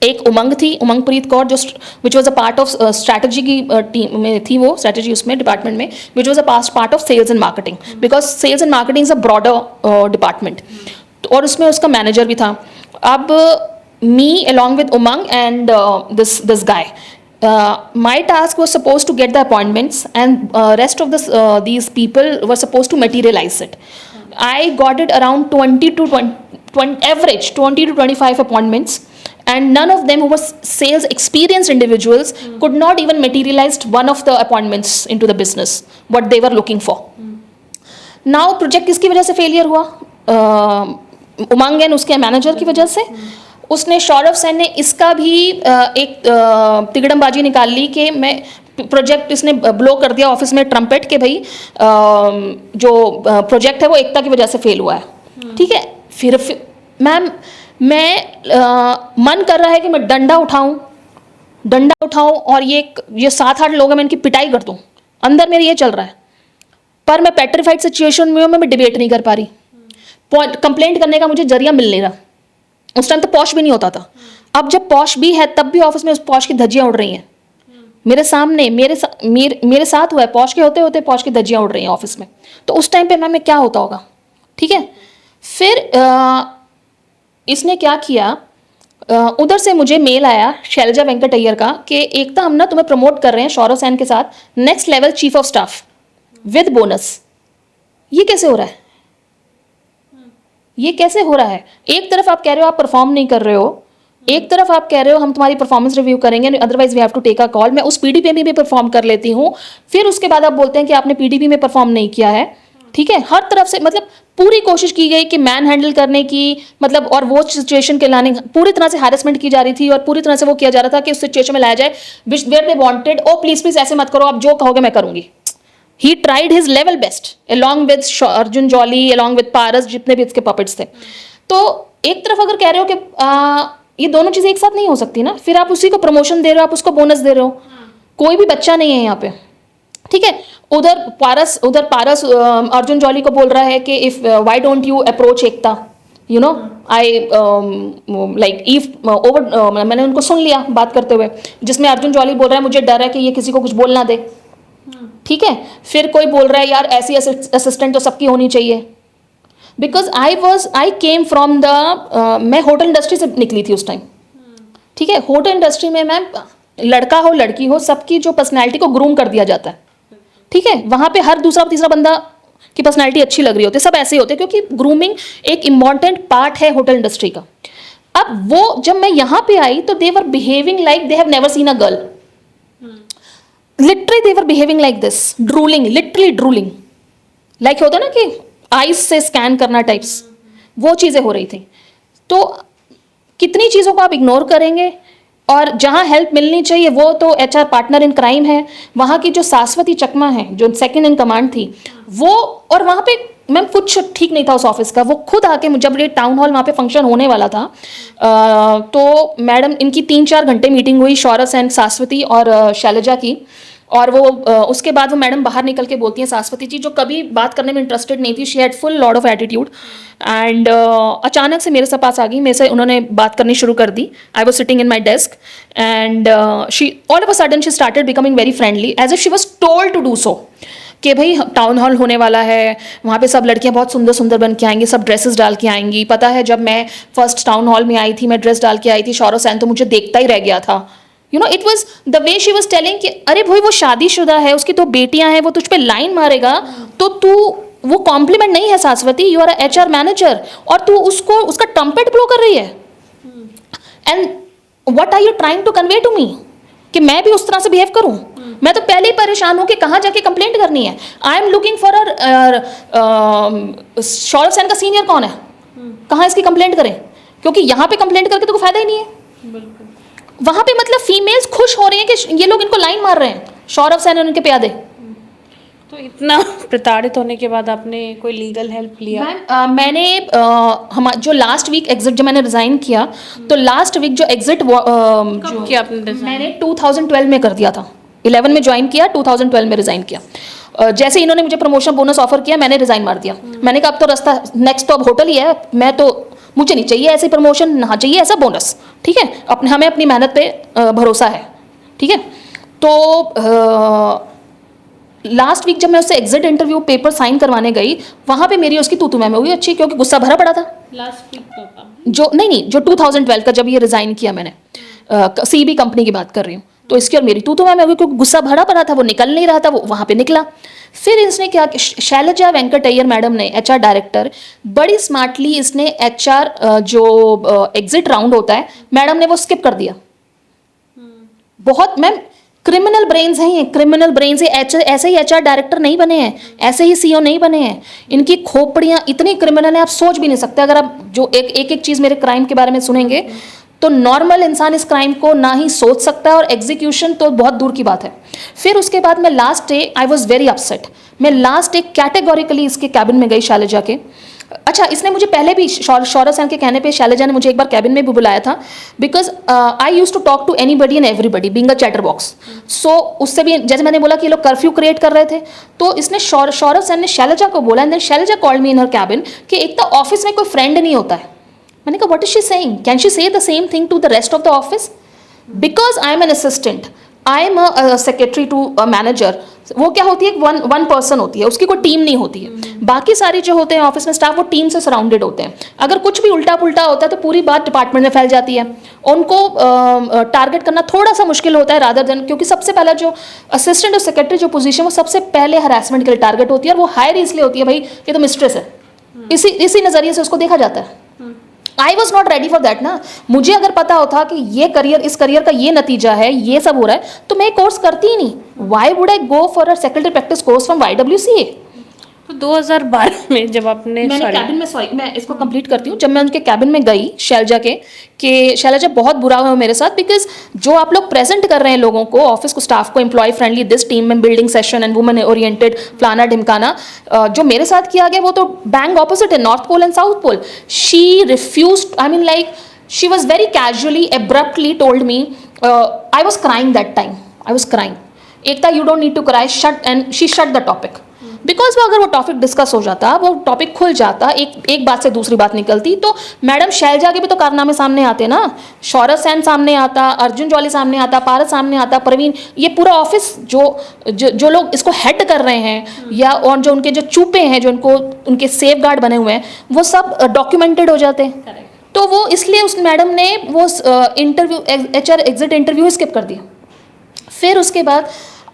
एक उमंग थी, उमंगप्रीत कौर, जो which was a part of strategy की टीम में थी, वो स्ट्रैटेजी उसमें डिपार्टमेंट में, which was a part of sales and marketing, because sales and marketing is a broader department, और उसमें उसका मैनेजर भी था। अब me along with Umang and this guy, my task was supposed to get the appointments, and rest of these people were supposed to materialize it. I got it around 20 to 25 appointments, and none of them who were sales experienced individuals could not even materialize one of the appointments into the business what they were looking for. Now project किसकी वजह से failure हुआ? उमंग and उसके manager की वजह से। उसने सौरभ सेन ने इसका भी एक तिगड़मबाजी निकाल ली कि मैं प्रोजेक्ट, इसने ब्लो कर दिया ऑफिस में ट्रम्पेट के भाई जो प्रोजेक्ट है वो एकता की वजह से फेल हुआ है, ठीक है। फिर मैम मैं मन कर रहा है कि मैं डंडा उठाऊं और ये 7-8 लोग हैं, मैं इनकी पिटाई कर दूं, अंदर मेरे ये चल रहा है, पर मैं पेट्रीफाइड सिचुएशन में हूँ, मैं डिबेट नहीं कर पा रही, कंप्लेंट करने का मुझे जरिया मिल नहीं रहा। उस टाइम तो पॉश भी नहीं होता था, अब जब पॉश भी है तब भी ऑफिस में उस पॉश की धज्जियां उड़ रही हैं मेरे सामने, मेरे साथ हुआ है, पॉश के होते होते पॉश की धज्जियां उड़ रही हैं ऑफिस में। तो उस टाइम पे मैम क्या होता होगा, ठीक है। फिर इसने क्या किया, उधर से मुझे मेल आया शैलजा वेंकट अय्यर का कि एकता हम ना तुम्हें प्रमोट कर रहे हैं सौरभ सेन के साथ next level chief of staff with bonus. ये कैसे हो रहा है, ये कैसे हो रहा है? एक तरफ आप कह रहे हो आप परफॉर्म नहीं कर रहे हो, एक तरफ आप कह रहे हो हम तुम्हारी परफॉर्मेंस रिव्यू करेंगे, otherwise we have to take a call. मैं उस PDP में भी परफॉर्म कर लेती हूँ, फिर उसके बाद आप बोलते हैं कि आपने PDP में परफॉर्म नहीं किया है, ठीक है। हर तरफ से मतलब पूरी कोशिश की गई कि मैन हैंडल करने की, मतलब और वो सिचुएशन के लाने, पूरी तरह से हैरेसमेंट की जा रही थी और पूरी तरह से वो किया जा रहा था कि उस सिचुएशन में लाया जाए where they wanted. Oh please please ऐसे मत करो, आप जो कहोगे मैं करूंगी। He tried his level best along with Arjun jolly, along with पारस, जितने भी इसके पपेट्स थे। तो एक तरफ अगर कह रहे हो कि ये दोनों चीजें एक साथ नहीं हो सकती ना, फिर आप उसी को प्रमोशन दे रहे हो, आप उसको बोनस दे रहे हो, कोई भी बच्चा नहीं है यहाँ पे, ठीक है। उधर पारस अर्जुन जॉली को बोल रहा है कि if why don't you approach Ekta, you know I like if over, मैंने उनको सुन लिया बात करते हुए, जिसमें अर्जुन जॉली बोल रहा है मुझे डर है कि ये किसी को कुछ बोल ना दे, ठीक है। फिर कोई बोल रहा है यार ऐसी असिस्टेंट तो सबकी होनी चाहिए, because I came from the, मैं होटल इंडस्ट्री से निकली थी उस टाइम, ठीक है। होटल इंडस्ट्री में मैम लड़का हो लड़की हो, सबकी जो पर्सनैलिटी को ग्रूम कर दिया जाता है, ठीक है। वहाँ पे हर दूसरा तीसरा बंदा की पर्सनैलिटी अच्छी लग रही होती है, सब ऐसे ही होते हैं, क्योंकि ग्रूमिंग एक इम्पॉर्टेंट पार्ट है होटल इंडस्ट्री का। अब वो जब मैं यहाँ पे आई तो they were behaving like they have never seen a girl, literally they were behaving like this, drooling, literally drooling, like होता है ना कि आइस से स्कैन करना टाइप्स, वो चीज़ें हो रही थी। तो कितनी चीज़ों को आप इग्नोर करेंगे, और जहाँ हेल्प मिलनी चाहिए वो तो HR पार्टनर इन क्राइम है, वहाँ की जो शाश्वती चकमा है जो सेकंड इन कमांड थी वो, और वहाँ पे मैम कुछ ठीक नहीं था उस ऑफिस का। वो खुद आके, जब ये टाउन हॉल वहाँ पे फंक्शन होने वाला था, तो मैडम इनकी 3-4 घंटे मीटिंग हुई सौरभ सेन, शाश्वती और शैलजा की, और वो उसके बाद वो मैडम बाहर निकल के बोलती हैं, शाश्वती जी, जो कभी बात करने में इंटरेस्टेड नहीं थी, she had full lot of attitude, and अचानक से मेरे से पास आ गई, मेरे से उन्होंने बात करनी शुरू कर दी. I was sitting in my desk and she all of a sudden she started becoming very friendly as if she was told to do so, कि भाई टाउन हॉल होने वाला है, वहाँ पे सब लड़कियाँ बहुत सुंदर सुंदर बन के आएंगी, सब ड्रेसेस डाल के आएंगी. पता है जब मैं फर्स्ट टाउन हॉल में आई थी, मैं ड्रेस डाल के आई थी, शौरव सैन तो मुझे देखता ही रह गया था. You know, it was the way she was telling कि अरे भाई वो शादीशुदा है, उसकी 2 बेटियां हैं, वो तुझ पे लाइन मारेगा तो तू, वो कॉम्प्लीमेंट नहीं है शाश्वती, यू आर HR मैनेजर, और तू उसको उसका ट्रम्पेट ब्लो कर रही है. And what are you trying to convey to me, कि मैं भी उस तरह से बिहेव करूं? मैं तो पहले ही परेशान हूं कि कहाँ जाके कंप्लेंट करनी है. I am looking for Shaurav Sen का सीनियर कौन है, कहाँ इसकी कंप्लेंट करें, क्योंकि यहाँ पे कंप्लेंट करके तो कोई फायदा ही नहीं है. वहाँ पे मतलब फीमेल्स खुश हो रही हैं कि ये लोग इनको लाइन मार रहे हैं, शौरव सैन और उनके प्यादे. तो इतना प्रताड़ित होने के बाद आपने कोई लीगल हेल्प लिया? मैम मैंने जो लास्ट वीक एग्जिट, जब मैंने रिज़ाइन किया, तो लास्ट वीक जो एग्जिट कब किया आपने resign? मैंने 2012 में कर दिया था. 11 में ज्वाइन किया, 2012 में रिज़ाइन किया. जैसे इन्होंने मुझे प्रमोशन बोनस ऑफर किया, मैंने रिज़ाइन मार दिया. मैंने कहा अब तो रास्ता नेक्स्ट तो अब होटल ही है, मैं तो, मुझे नहीं चाहिए ऐसी प्रमोशन, ना चाहिए ऐसा बोनस. ठीक है, अपने हमें अपनी मेहनत पे भरोसा है. ठीक है, तो लास्ट वीक जब मैं उससे एग्जिट इंटरव्यू पेपर साइन करवाने गई, वहाँ पे मेरी उसकी तू मैं हुई अच्छी, क्योंकि गुस्सा भरा पड़ा था. लास्ट वीक तो था जो नहीं, जो 2012 का जब ये रिज़ाइन किया मैंने, CB कंपनी की बात कर रही हूँ, तो इसकी और मेरी तू मैं हुई, क्योंकि गुस्सा भरा पड़ा था, वो निकल नहीं रहा था, वो वहाँ पे निकला. फिर इसने क्या कि शैलजा वेंकटैयर मैडम ने, HR डायरेक्टर, बड़ी स्मार्टली इसने HR जो एग्जिट राउंड होता है, मैडम ने वो स्किप कर दिया. बहुत, मैम क्रिमिनल ब्रेन्स हैं ये, क्रिमिनल ब्रेन्स है. ऐसे ही HR डायरेक्टर नहीं बने हैं, ऐसे ही CEO नहीं बने हैं. इनकी खोपड़ियाँ इतनी क्रिमिनल हैं, आप सोच भी नहीं सकते. अगर आप जो एक चीज़ मेरे क्राइम के बारे में सुनेंगे, तो नॉर्मल इंसान इस क्राइम को ना ही सोच सकता है, और एग्जीक्यूशन तो बहुत दूर की बात है. फिर उसके बाद मैं last day, I was very upset. मैं लास्ट डे कैटेगोरिकली इसके कैबिन में गई, शैलजा के. अच्छा, इसने मुझे पहले भी शौरव सैन के कहने पे शैलजा ने मुझे एक बार कैबिन में भी बुलाया था, because I use to talk to anybody and everybody being a chatterbox. So उससे भी, जैसे मैंने बोला कि ये लोग कर्फ्यू क्रिएट कर रहे थे, तो इसने शौरव सैन ने शैलजा को बोला, and then Shailja called me in her cabin, कि एक तो ऑफिस में कोई फ्रेंड नहीं होता है. मैंने कहा what is she saying, can she say the same thing to the rest of the office, because I am an assistant, I am a secretary to a manager. वो क्या होती है, वन पर्सन होती है, उसकी कोई टीम नहीं होती है. बाकी सारे जो होते हैं ऑफिस में स्टाफ, वो टीम से सराउंडेड होते हैं. अगर कुछ भी उल्टा पुल्टा होता है तो पूरी बात डिपार्टमेंट में फैल जाती है. उनको टारगेट करना थोड़ा सा मुश्किल होता है, रादर देन, क्योंकि सबसे पहला जो असिस्टेंट और सेक्रेटरी जो पोजीशन, वो सबसे पहले हरासमेंट के लिए टारगेट होती है, और वो हायर इसलिए होती है, भाई ये तो मिस्ट्रेस है, इसी नज़रिए से उसको देखा जाता है. I was not ready for that ना. मुझे अगर पता होता कि ये करियर, इस करियर का ये नतीजा है, ये सब हो रहा है, तो मैं कोर्स करती ही नहीं. Why would I go for a secretary practice course from YWCA. तो 2012 में जब मैंने कैबिन में, सॉरी मैं इसको कंप्लीट करती हूँ, जब मैं उनके कैबिन में गई शैलजा के, कि शैलजा बहुत बुरा हुआ मेरे साथ, बिकॉज जो आप लोग प्रेजेंट कर रहे हैं लोगों को, ऑफिस को, स्टाफ को, एम्प्लॉय फ्रेंडली, दिस टीम में building session and women oriented, फलाना ढिमकाना, जो मेरे साथ किया गया वो तो बैंग ऑपोजिट है, north pole and south pole. She refuse, I mean like she was very casually, abruptly told me, I was crying that time, I was crying. Ekta, you don't need to cry, shut, and she shut the topic. Because वो अगर वो topic discuss हो जाता, वो topic खुल जाता, एक बात से दूसरी बात निकलती, तो मैडम शैलजा के भी तो कारनामे सामने आते ना. शौरव सैन सामने आता, अर्जुन जौली सामने आता, पारस सामने आता, प्रवीण, ये पूरा ऑफिस जो लोग इसको हेड कर रहे हैं, या और जो उनके जो चूपे हैं, जो उनके सेफ गार्ड बने हुए हैं, वो सब डॉक्यूमेंटेड हो जाते हैं. तो वो इसलिए उस मैडम ने वो interview, HR exit interview skip कर दिया. फिर उसके बाद,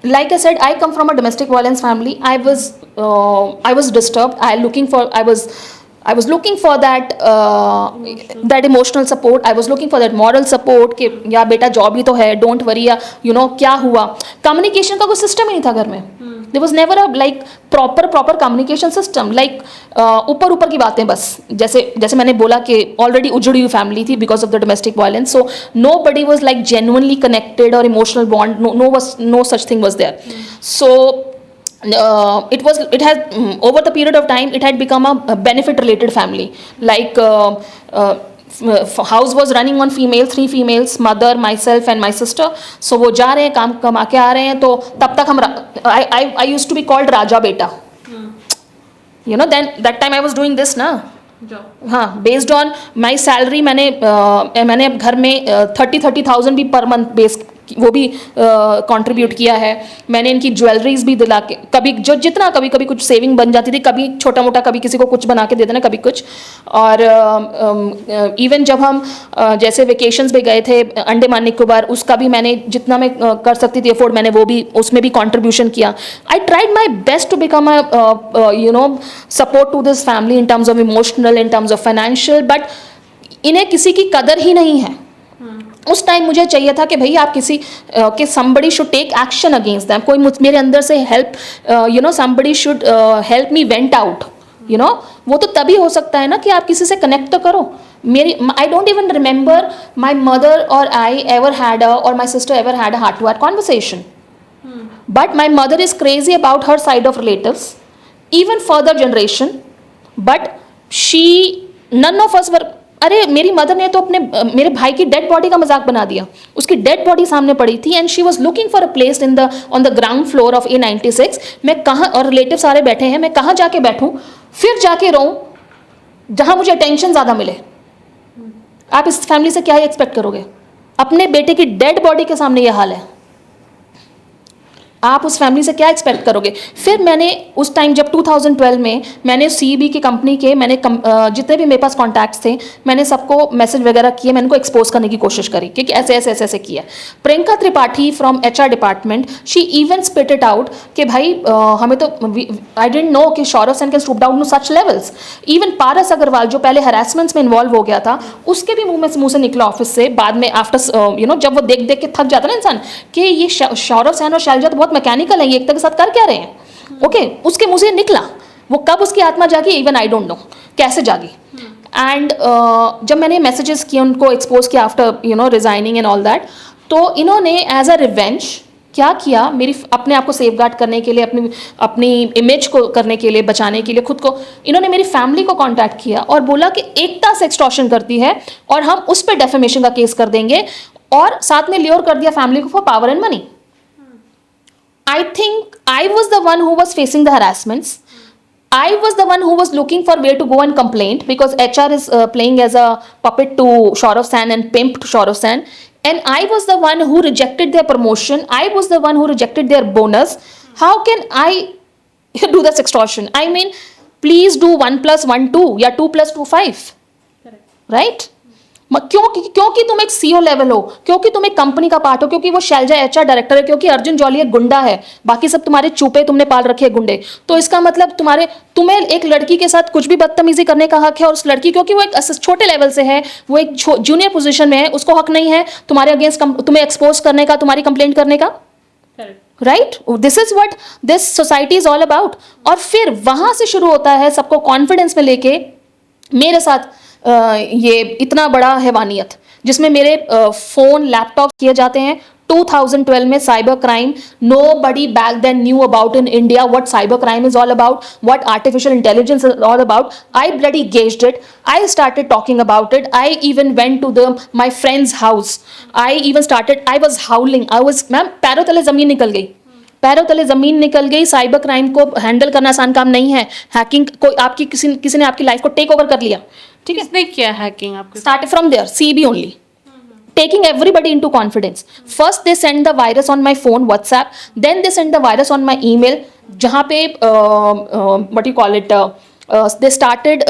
like I said, I come from a domestic violence family. I was disturbed. I was looking for that that emotional support. I was looking for that moral support कि या बेटा job ही तो है, don't worry, या you know क्या हुआ. Communication का कोई सिस्टम ही नहीं था घर में. There was never a like proper communication system. Like ऊपर की बातें बस, जैसे मैंने बोला कि already उजड़ी हुई फैमिली थी because of the domestic violence. So nobody was like genuinely connected or emotional bond. No such thing was there. So it had over the period of time it had become a benefit related family. Like house was running on female, 3 females, mother, myself and my sister. So वो जा रहे हैं, काम कमा के आ रहे हैं, तो तब तक हम I use to be called राजा बेटा. You know, then that time I was doing this ना. हाँ, बेस्ड ऑन माई सैलरी मैंने घर में 30,000 भी पर मंथ बेस वो भी कंट्रीब्यूट किया है. मैंने इनकी ज्वेलरीज भी दिला के, कभी जो जितना, कभी कभी कुछ सेविंग बन जाती थी, कभी छोटा मोटा, कभी किसी को कुछ बना के दे देना, कभी कुछ. और इवन जब हम जैसे वेकेशंस पे गए थे अंडमान निकोबार, उसका भी मैंने जितना मैं कर सकती थी अफोर्ड, मैंने वो भी उसमें भी कंट्रीब्यूशन किया. I tried my best to become support to this family in terms of emotional, in terms of financial. But इन्हें किसी की कदर ही नहीं है. उस टाइम मुझे चाहिए था कि भाई आप किसी कि somebody should take action against them. कोई मेरे अंदर से help, somebody should help me vent out. वो तो तभी हो सकता है ना कि आप किसी से कनेक्ट तो करो. I don't even remember my mother or I ever had or my sister ever had a heart-to-heart conversation. But my mother is crazy about her side of relatives, even further generation. But none of us were. अरे मेरी mother ने तो अपने मेरे भाई की dead body का मजाक बना दिया. उसकी डेड बॉडी सामने पड़ी थी and she was looking for a place on the ground floor of A96. मैं कहाँ, और रिलेटिव सारे बैठे हैं, मैं कहाँ जाके बैठूं, फिर जाके रहूं जहां मुझे अटेंशन ज़्यादा मिले. आप इस फैमिली से क्या एक्सपेक्ट करोगे? अपने बेटे की डेड बॉडी के सामने ये हाल है, आप उस फैमिली से क्या एक्सपेक्ट करोगे? फिर मैंने उस टाइम जब 2012 में मैंने CEB की कंपनी के जितने भी मेरे पास कॉन्टैक्ट्स थे, मैंने सबको मैसेज वगैरह किए, मैंने उनको एक्सपोज करने की कोशिश करी कि ऐसे ऐसे ऐसे ऐसे किया. Priyanka Tripathi from HR department, she even spit it out कि भाई हमें तो आई डेंट नो कि Saurav Sen can stoop down to such levels. Even Paras Agarwal जो पहले हरासमेंट्स में इन्वॉल्व हो गया था, उसके भी मुंह से निकला ऑफिस से बाद में आफ्टर जब वो देख देख के थक जाता ना इंसान कि ये सौरव सेन और शैलजा तो बहुत मैकेनिकल है, ये एकता के साथ कर क्या रहे हैं. ओके, उसके मुंह से निकला. वो कब उसकी आत्मा जागी, इवन आई डोंट नो कैसे जागी. एंड जब मैंने मैसेजेस किए, उनको एक्सपोज किया after resigning and all that, तो इन्होंने एज अ रिवेंज क्या किया, मेरी अपने आप को सेफगार्ड करने के लिए, अपनी इमेज को करने के लिए, बचाने के लिए खुद को, इन्होंने मेरी फैमिली को कांटेक्ट किया और बोला कि एकता से एक्सटॉर्शन करती है और हम उस पर डेफेमेशन का केस कर देंगे, और साथ में ल्योर कर दिया फैमिली को for power and money. I think I was the one who was facing the harassments. I was the one who was looking for where to go and complain, because HR is playing as a puppet to Saurav San and pimp to Saurav San. And I was the one who rejected their promotion. I was the one who rejected their bonus. How can I do this extortion? I mean, please do 1 + 1 2 या 2 + 2 5. Correct. Right? क्योंकि तुम एक CEO level हो, क्योंकि तुम एक company का part हो, क्योंकि वो शैलजा HR डायरेक्टर है, क्योंकि अर्जुन जौली एक गुंडा है, बाकी सब तुम्हारे चूपे तुमने पाल रखे हैं गुंडे. तो इसका मतलब तुम्हें एक लड़की के साथ कुछ भी बदतमीजी करने का हक है, और उस लड़की क्योंकि वो एक छोटे लेवल से है, वो एक जूनियर पोजीशन में है, उसको हक नहीं है तुम्हारे अगेंस्ट तुम्हें एक्सपोज करने का, तुम्हारी कंप्लेंट करने का. Right, this is what this society is all about. और फिर वहां से शुरू होता है सबको कॉन्फिडेंस में लेके मेरे साथ ये इतना बड़ा हैवानियत, जिसमें मेरे फ़ोन लैपटॉप किए जाते हैं. 2012 में cyber crime, nobody back then knew about in India what cyber crime is all about, what artificial intelligence is all about. I bloody gauged it. I started talking about it. I even went to my friend's house. I was howling. Ma'am पैरों तले ज़मीन निकल गई. Cyber crime को handle करना आसान काम नहीं है. हैकिंग को आपकी किसी ने आपकी लाइफ को टेक ओवर कर लिया. ठीक है, किसने किया हैकिंग आपके? Started from there, CEB only. Taking everybody into confidence. First they send the virus on my phone, WhatsApp. Then they send the virus on my email. जहाँ पे what you call it? They started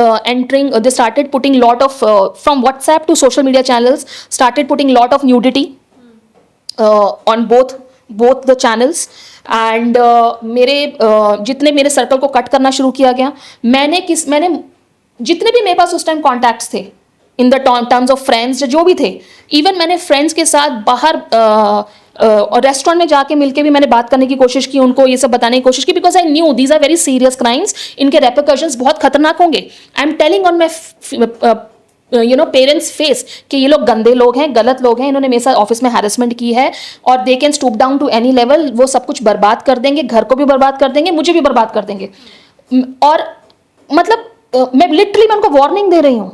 They started putting lot of from WhatsApp to social media channels. Started putting lot of nudity on both the channels. And मेरे जितने मेरे circle को cut करना शुरू किया गया. मैंने जितने भी मेरे पास उस टाइम कॉन्टैक्ट्स थे in the terms of friends, जो भी थे, इवन मैंने फ्रेंड्स के साथ बाहर रेस्टोरेंट में जाके मिलके भी मैंने बात करने की कोशिश की, उनको ये सब बताने की कोशिश की, because I knew these are very serious crimes. इनके रेपरकशंस बहुत खतरनाक होंगे. I am telling on my parents face कि ये लोग गंदे लोग हैं, गलत लोग हैं, इन्होंने मेरे साथ ऑफिस में हैरेसमेंट की है और they can stoop down to any level. वो सब कुछ बर्बाद कर देंगे, घर को भी बर्बाद कर देंगे, मुझे भी बर्बाद कर देंगे. और मतलब मैं लिटरली उनको वार्निंग दे रही हूँ.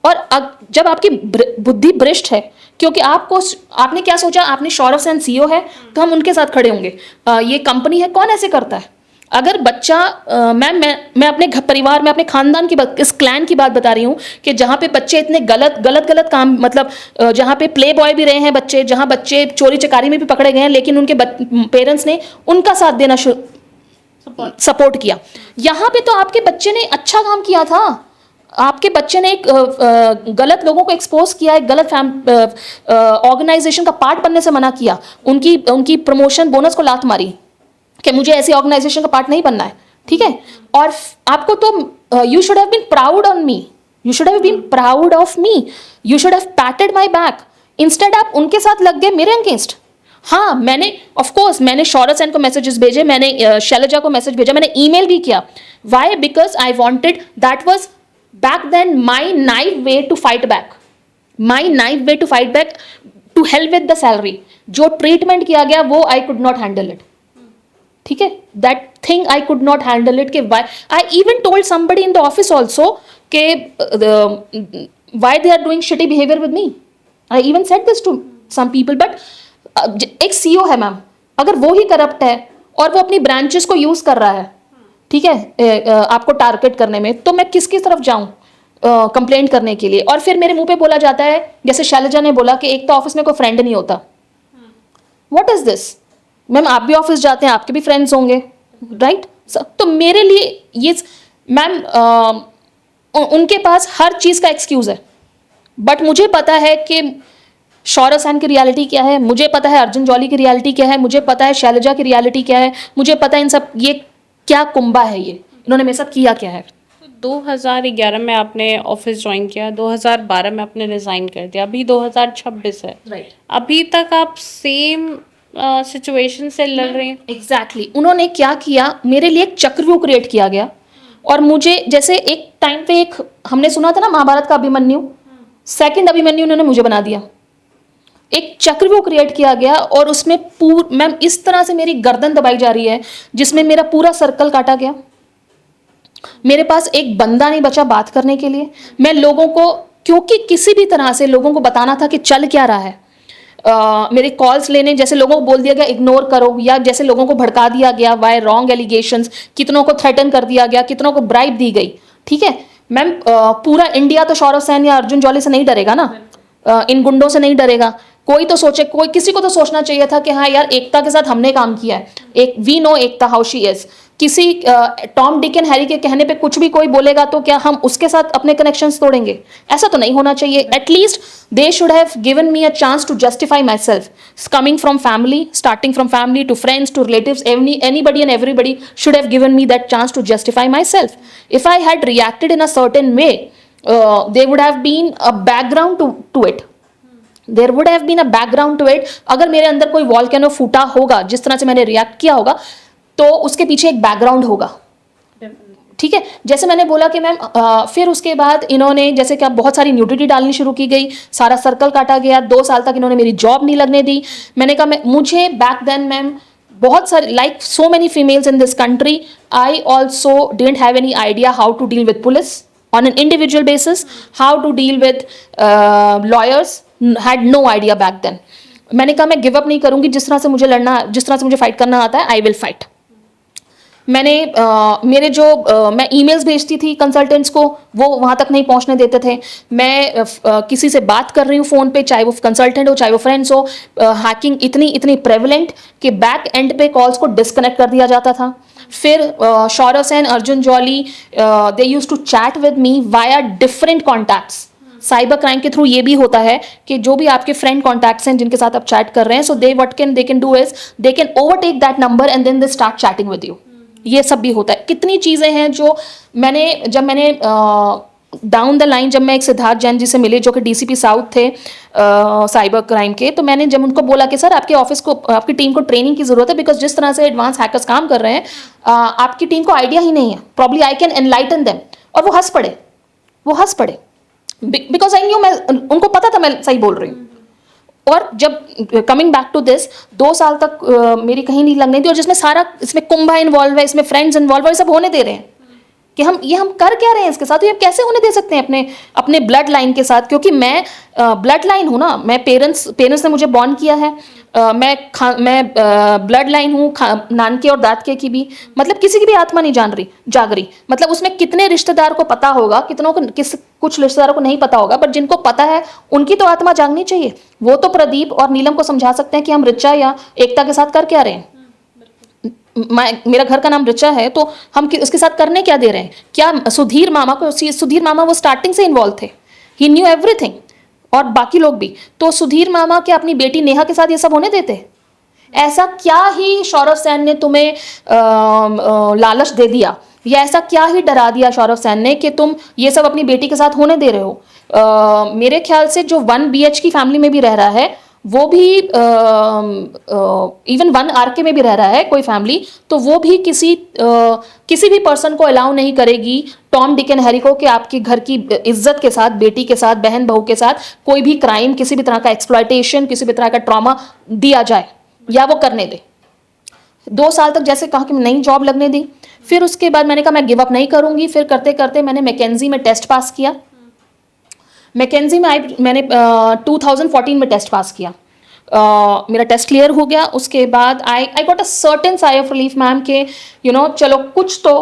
और जब आपकी बुद्धि भ्रष्ट है, क्योंकि आपने क्या सोचा, आपने सौरभ सेन सीईओ है तो हम उनके साथ खड़े होंगे, ये कंपनी है, कौन ऐसे करता है? अगर बच्चा मैं अपने घर परिवार में अपने खानदान की बात, इस क्लैन की बात बता रही हूँ कि जहाँ पे बच्चे इतने गलत काम, मतलब जहाँ पे प्ले बॉय भी रहे हैं बच्चे, जहाँ बच्चे चोरी चकारी में भी पकड़े गए हैं, लेकिन उनके पेरेंट्स ने उनका साथ देना सपोर्ट किया। यहाँ पे तो आपके बच्चे ने अच्छा काम किया था, आपके बच्चे ने एक गलत लोगों को एक्सपोज किया, एक गलत ऑर्गेनाइजेशन का पार्ट बनने से मना किया, उनकी प्रमोशन बोनस को लात मारी कि मुझे ऐसी ऑर्गेनाइजेशन का पार्ट नहीं बनना है, ठीक है। और आपको तो you should have been proud on me, you should have been proud of me, you should have patted my back. Instead आप उनके साथ लग गए मेरे अगेंस्ट। हाँ, मैंने ऑफ कोर्स मैंने सौरभ सेन को मैसेजेस भेजे, मैंने शैलजा को मैसेज भेजा, मैंने ईमेल भी किया। Why? Because I wanted, that was back then my naive way to fight back, my naive way to fight back, to hell with the salary। जो ट्रीटमेंट किया गया वो I could not handle it, ठीक है, that thing I could not handle it। कि why, I even told somebody in the office also कि why they are doing shitty behavior with me, I even said this to some people। but एक CEO है ma'am, अगर वो ही corrupt है और वो अपनी ब्रांचेस को यूज कर रहा है, ठीक है, आपको टारगेट करने में, तो मैं किसकी तरफ जाऊं कंप्लेंट करने के लिए? और फिर मेरे मुंह पे बोला जाता है, जैसे शैलजा ने बोला कि एक तो ऑफिस में कोई फ्रेंड नहीं होता। What is this ma'am? आप भी ऑफिस जाते हैं, आपके भी फ्रेंड्स होंगे, राइट? तो मेरे लिए ये मैम, उनके पास हर चीज का एक्सक्यूज है, बट मुझे पता है कि सौरभ सेन की रियलिटी क्या है, मुझे पता है अर्जुन जॉली की रियलिटी क्या है, मुझे पता है शैलजा की रियलिटी क्या है, मुझे पता है इन सब ये क्या कुंभा है, ये इन्होंने मेरे साथ किया क्या है। 2011 में आपने ऑफिस ज्वाइन किया, 2012 में आपने रिजाइन कर दिया, अभी 2026 है, राइट। अभी तक आप सेम सिचुएशन से लड़ रहे हैं। एग्जैक्टली। उन्होंने क्या किया, मेरे लिए एक चक्रव्यूह क्रिएट किया गया, और मुझे जैसे एक टाइम पे एक हमने सुना था ना महाभारत का अभिमन्यु, सेकंड अभिमन्यु उन्होंने मुझे बना दिया। एक चक्रव्यूह क्रिएट किया गया और उसमें मैम इस तरह से मेरी गर्दन दबाई जा रही है जिसमें मेरा पूरा सर्कल काटा गया। मेरे पास एक बंदा नहीं बचा बात करने के लिए। मैं लोगों को, क्योंकि किसी भी तरह से लोगों को बताना था कि चल क्या रहा है, मेरे कॉल्स लेने, जैसे लोगों को बोल दिया गया इग्नोर करो, या जैसे लोगों को भड़का दिया गया बाय रॉन्ग एलिगेशंस, कितनों को थ्रेटन कर दिया गया, कितनों को ब्राइब दी गई, ठीक है मैम। पूरा इंडिया तो सौरभ सेन या अर्जुन जॉली से नहीं डरेगा ना, इन गुंडों से नहीं डरेगा। कोई तो सोचे, कोई किसी को तो सोचना चाहिए था कि हाँ यार, एकता के साथ हमने काम किया है, एक we know Ekta how she is. किसी टॉम डिक एंड हैरी के कहने पे कुछ भी कोई बोलेगा तो क्या हम उसके साथ अपने कनेक्शंस तोड़ेंगे? ऐसा तो नहीं होना चाहिए। At least they should have given me a chance to justify myself, coming from family, starting from family to friends to relatives, anybody and everybody should have given me that chance to justify myself. If I had reacted in a certain way, there would have been a background to it, there would have been a background to it। अगर मेरे अंदर कोई volcano फूटा होगा, जिस तरह से मैंने रिएक्ट किया होगा, तो उसके पीछे एक बैकग्राउंड होगा, ठीक है। जैसे मैंने बोला कि मैम फिर उसके बाद इन्होंने जैसे कि बहुत सारी न्यूडिटी डालनी शुरू की गई, सारा सर्कल काटा गया, 2 साल तक इन्होंने मेरी जॉब नहीं लगने दी। मैंने कहा मुझे बैक देन मैम बहुत सारे, like so many females in this country, I also didn't have any idea how to deal with police on an individual basis, how to deal with lawyers, had no idea back then। मैंने कहा मैं give up नहीं करूंगी, जिस तरह से मुझे लड़ना, जिस तरह से मुझे फाइट करना आता है, आई विल फाइट। मैंने मेरे जो मैं ईमेल्स भेजती थी कंसल्टेंट्स को, वो वहाँ तक नहीं पहुँचने देते थे। मैं किसी से बात कर रही हूँ फ़ोन पे, चाहे वो कंसल्टेंट हो चाहे वो फ्रेंड्स हो, हैकिंग इतनी प्रेवलेंट कि बैक एंड पे कॉल्स को डिस्कनेक्ट कर दिया जाता था। फिर Saurabh Sen, Arjun Jolly, they use to chat with me via different contacts. Cyber crime के थ्रू ये भी होता है कि जो भी आपके फ्रेंड कॉन्टैक्ट्स हैं जिनके साथ आप चैट कर रहे हैं, so they can do is they can overtake that number and then they start chatting with you. ये सब भी होता है। कितनी चीज़ें हैं जो जब मैंने डाउन द लाइन, जब मैं एक सिद्धार्थ जैन जी से मिली जो कि डीसीपी साउथ थे साइबर क्राइम के, तो मैंने जब उनको बोला कि सर आपके ऑफिस को, आपकी टीम को ट्रेनिंग की ज़रूरत है, बिकॉज जिस तरह से एडवांस हैकर्स काम कर रहे हैं आपकी टीम को आइडिया ही नहीं है, probably I can enlighten them. और वो हंस पड़े बिकॉज आई न्यू, मैं उनको पता था मैं सही बोल रही हूँ। और जब कमिंग बैक टू दिस, 2 साल तक मेरी कहीं नहीं लगने दी, और जिसमें सारा, इसमें कुंभा इन्वॉल्व है, इसमें फ्रेंड्स इन्वॉल्व है, सब होने दे रहे हैं। कि हम कर क्या रहे हैं इसके साथ, ये कैसे होने दे सकते हैं अपने ब्लड लाइन के साथ, क्योंकि मैं ब्लड लाइन हूँ ना, मैं पेरेंट्स ने मुझे बॉर्न किया है, मैं ब्लड लाइन हूँ नानके और दादके की भी, मतलब किसी की भी आत्मा नहीं जाग रही, मतलब उसमें कितने रिश्तेदार को पता होगा, कितनों को कुछ रिश्तेदारों को नहीं पता होगा, बट जिनको पता है उनकी तो आत्मा जागनी चाहिए। वो तो प्रदीप और नीलम को समझा सकते हैं कि हम ऋचा या एकता के साथ कर क्या रहे हैं। मेरा घर का नाम ऋचा है, तो हम उसके साथ करने क्या दे रहे हैं? क्या सुधीर मामा वो स्टार्टिंग से इन्वॉल्व थे, ही न्यू एवरीथिंग, और बाकी लोग भी। तो सुधीर मामा क्या अपनी बेटी नेहा के साथ ये सब होने देते? ऐसा क्या ही सौरभ सैन ने तुम्हें लालच दे दिया, या ऐसा क्या ही डरा दिया सौरभ सैन ने कि तुम ये सब अपनी बेटी के साथ होने दे रहे हो? मेरे ख्याल से जो 1 BH की फैमिली में भी रह रहा है, वो भी इवन 1 RK में भी रह रहा है कोई फैमिली, तो वो भी किसी भी पर्सन को अलाउ नहीं करेगी, टॉम डिक एंड हैरी को, कि आपके घर की इज्जत के साथ, बेटी के साथ, बहन बहू के साथ कोई भी क्राइम, किसी भी तरह का एक्सप्लॉयटेशन, किसी भी तरह का ट्रॉमा दिया जाए, या वो करने दे। 2 साल तक जैसे कहा कि मैं नई जॉब लगने दी, फिर उसके बाद मैंने कहा मैं गिव अप नहीं करूंगी, फिर करते करते मैंने मैकेंजी में टेस्ट पास किया। मैकेंजी में मैंने 2014 में टेस्ट पास किया, मेरा टेस्ट क्लियर हो गया। उसके बाद I got a certain sigh of relief ma'am के चलो कुछ तो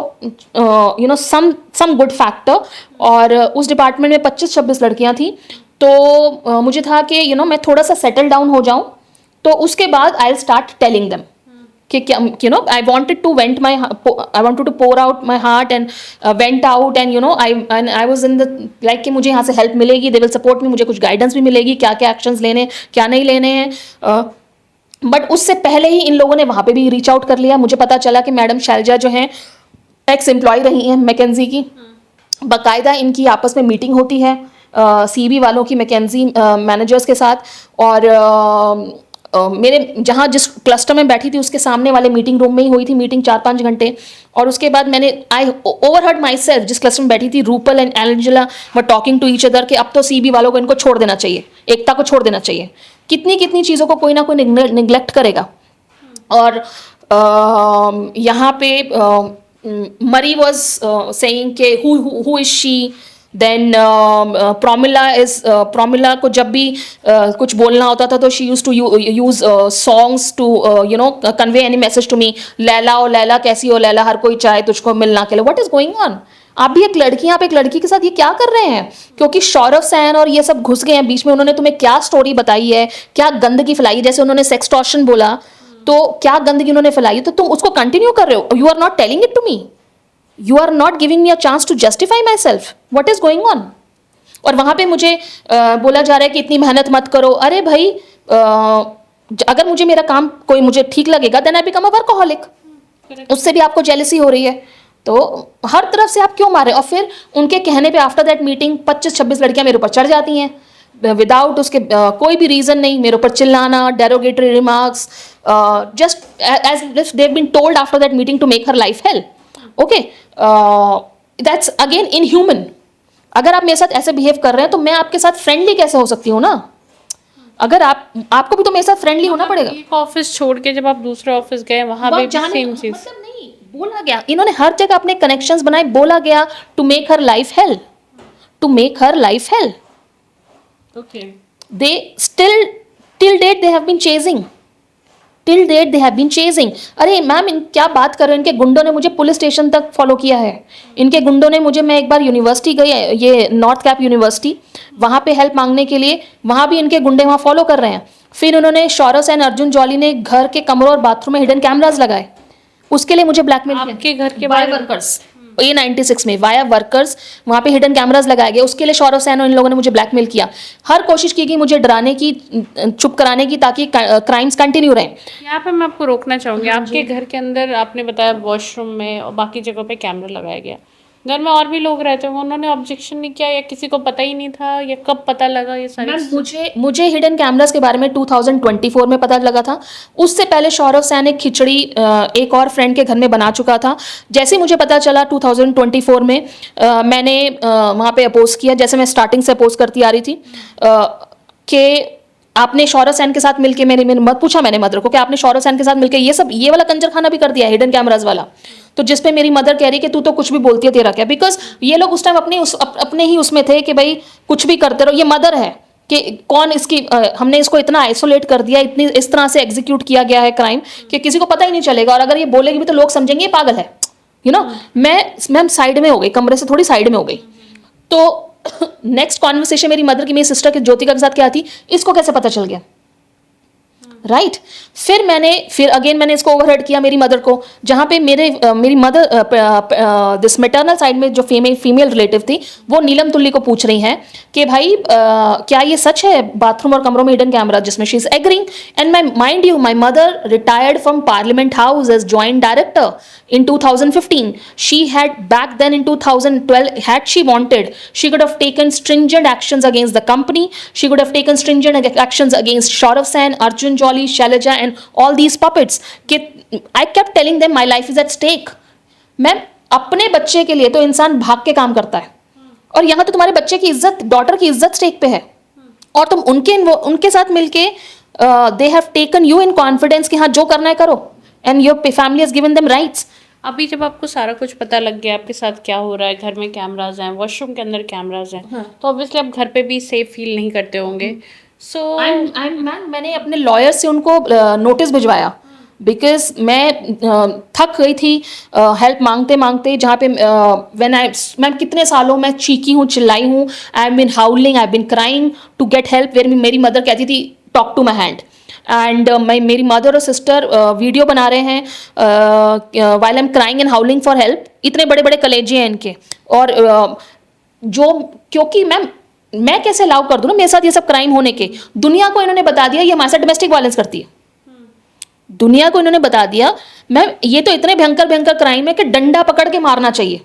सम गुड फैक्टर। और उस डिपार्टमेंट में 25-26 लड़कियां थी, तो मुझे था कि मैं थोड़ा सा सेटल डाउन हो जाऊं, तो उसके बाद I will start telling them कि क्या I wanted to pour out my heart and went out, and I was in the like कि मुझे यहाँ से हेल्प मिलेगी, they will support me, मुझे कुछ गाइडेंस भी मिलेगी, क्या क्या एक्शंस लेने क्या नहीं लेने हैं। बट उससे पहले ही इन लोगों ने वहाँ पे भी रीच आउट कर लिया। मुझे पता चला कि मैडम शैलजा जो हैं एक्स एम्प्लॉय रही हैं मैकेंजी की, बाकायदा इनकी आपस में मीटिंग होती है CB वालों की, मैकेंजी मैनेजर्स के साथ। और मेरे जहाँ जिस क्लस्टर में बैठी थी उसके सामने वाले मीटिंग रूम में ही हुई थी मीटिंग 4-5 घंटे। और उसके बाद आई ओवरहर्ड माई सेल्फ, जिस क्लस्टर में बैठी थी, Rupal and Angela were talking to each other कि अब तो CB वालों को इनको छोड़ देना चाहिए, एकता को छोड़ देना चाहिए। कितनी चीज़ों को कोई ना कोई निगलेक्ट करेगा। और यहाँ पे मरी वॉज सेइंग के who is she, then Promila को जब भी कुछ बोलना होता था तो she use to use songs to convey any message to me. Laila ओ लैला कैसी हो लैला, हर कोई चाहे तुझको मिलना के लिए। What is going on? आप भी एक लड़की, आप एक लड़की के साथ ये क्या कर रहे हैं? क्योंकि सौरभ सैन और ये सब घुस गए हैं बीच में, उन्होंने तुम्हें क्या स्टोरी बताई है, क्या गंदगी फैलाई, जैसे उन्होंने सेक्सटॉर्शन बोला तो क्या गंदगी उन्होंने फैलाई, तो तुम उसको कंटिन्यू कर रहे हो। You are not telling it to me, you are not giving me a chance to justify myself. What is going on? और वहाँ पे मुझे बोला जा रहा है कि इतनी मेहनत मत करो। अरे भाई, अगर मुझे मेरा काम कोई मुझे ठीक लगेगा then I become a workaholic. उससे भी आपको जेलसी हो रही है, तो हर तरफ से आप क्यों मारे? और फिर उनके कहने पे आफ्टर दैट मीटिंग 25-26 लड़कियां मेरे ऊपर चढ़ जाती हैं विदाउट उसके कोई भी रीज़न नहीं, मेरे ऊपर चिल्लाना, derogatory remarks, just as if they have been told after that meeting to make her life hell. Okay, that's again inhuman. अगर आप मेरे साथ ऐसे बिहेव कर रहे हैं तो मैं आपके साथ फ्रेंडली कैसे हो सकती हूँ ना? अगर आपको भी तो मेरे साथ फ्रेंडली होना पड़ेगा। एक ऑफिस छोड़ के जब आप दूसरे ऑफिस गए वहां पे भी सेम चीज, मतलब नहीं बोला गया, इन्होंने हर जगह अपने कनेक्शंस बनाए, बोला गया to make her life hell, to make her life hell. Okay, they still till date they have been chasing, till date they have been chasing। अरे मैम, इन क्या बात कर रहे हो? इनके गुंडों ने मुझे पुलिस स्टेशन तक फॉलो किया है। इनके गुंडों ने मुझे, मैं एक बार यूनिवर्सिटी गई, ये नॉर्थ कैप यूनिवर्सिटी, वहाँ पे हेल्प मांगने के लिए, वहाँ भी इनके गुंडे वहाँ फॉलो कर रहे हैं। फिर उन्होंने सौरभ सैन, अर्जुन जौली ने घर के कमरों और बाथरूम में हिडन कैमराज लगाए, उसके लिए मुझे ब्लैकमेल किया। आपके घर के बाय वर्कर्स, A96 में वाया वर्कर्स वहाँ पे हिडन कैमराज लगाए गए, उसके लिए सौरभ सैन और इन लोगों ने मुझे ब्लैकमेल किया। हर कोशिश की गई मुझे डराने की, चुप कराने की, ताकि क्राइम्स कंटिन्यू रहें। यहाँ पे मैं आपको रोकना चाहूँगी। आपके घर के अंदर आपने बताया वॉशरूम में और बाकी जगह पे कैमरा लगाया गया, घर में और भी लोग रहते होंगे, उन्होंने ऑब्जेक्शन नहीं किया या किसी को पता ही नहीं था, या कब पता लगा ये सारी? मुझे हिडन कैमरास के बारे में 2024 में पता लगा था। उससे पहले सौरभ सैन एक खिचड़ी एक और फ्रेंड के घर में बना चुका था। जैसे मुझे पता चला 2024 में, मैंने वहाँ पे अपोज किया, जैसे मैं स्टार्टिंग से अपोज करती आ रही थी कि आपने शौर्य सेन के साथ मिलके मेरे मत पूछा मैंने मदर को कि आपने शौर्य सेन के साथ मिलके ये वाला कंजर खाना भी कर दिया, हिडन कैमराज वाला। तो जिसपे मेरी मदर कह रही कि तू तो कुछ भी बोलती है, तेरा क्या, बिकॉज ये लोग उस टाइम अपने ही उसमें थे कि भाई कुछ भी करते रहो, ये मदर है कि कौन इसकी हमने इसको इतना आइसोलेट कर दिया, इतनी इस तरह से एग्जीक्यूट किया गया है क्राइम कि किसी को पता ही नहीं चलेगा, और अगर ये बोलेगी भी तो लोग समझेंगे ये पागल है, मैं साइड में हो गई, कमरे से थोड़ी साइड में हो गई। तो नेक्स्ट कॉन्वर्सेशन मेरी मदर की मेरी सिस्टर की ज्योतिका के साथ क्या थी, इसको कैसे पता चल गया, राइट। फिर अगेन मैंने इसको ओवरहेड किया मेरी मदर को, जहाँ पे मेरी मदर दिस मैटरनल साइड में जो फीमेल रिलेटिव थी वो नीलम तुल्ली को पूछ रही हैं कि भाई क्या ये सच है बाथरूम और कमरों में हिडन कैमरा, जिसमें she is agreeing. And my mother retired from parliament house as joint director in 2015. She had back then in 2012, had she wanted, she could have taken stringent actions against the company. She could have taken stringent actions against Shaurav Sen, Arjun Jolly, Shailaja and all these puppets. I kept telling them my life is at stake. Ma'am अपने बच्चे के लिए तो इंसान भाग के काम करता है, और यहाँ तो तुम्हारे बच्चे की इज्जत, डॉटर की इज्जत स्टेक पे है, और तुम उनके साथ मिलके they have taken you in confidence कि हाँ जो करना है करो, and your family has given them rights. अभी जब आपको सारा कुछ पता लग गया आपके साथ क्या हो रहा है, घर में कैमराज हैं, वॉशरूम के अंदर कैमराज हैं, तो ऑब्वियसली आप घर पे भी सेफ फील नहीं करते होंगे। सो मैंने अपने लॉयर से उनको नोटिस भिजवाया, बिकॉज मैं थक गई थी हेल्प मांगते मांगते, जहाँ पे मैम कितने सालों मैं चीखी हूँ, चिल्लाई हूँ, I been howling, I been crying to get help, where मेरी मदर कहती थी talk to my hand, and मेरी मदर और सिस्टर वीडियो बना रहे हैं while I am crying and howling for help. इतने बड़े बड़े कलेजे हैं इनके, और जो क्योंकि मैम मैं कैसे अलाउ कर दूँ ना मेरे साथ ये सब क्राइम होने के, दुनिया को इन्होंने बता दिया ये हमारे साथ डोमेस्टिक वायलेंस करती है, दुनिया को इन्होंने बता दिया मैम ये तो इतने भयंकर भयंकर क्राइम है कि डंडा पकड़ के मारना चाहिए।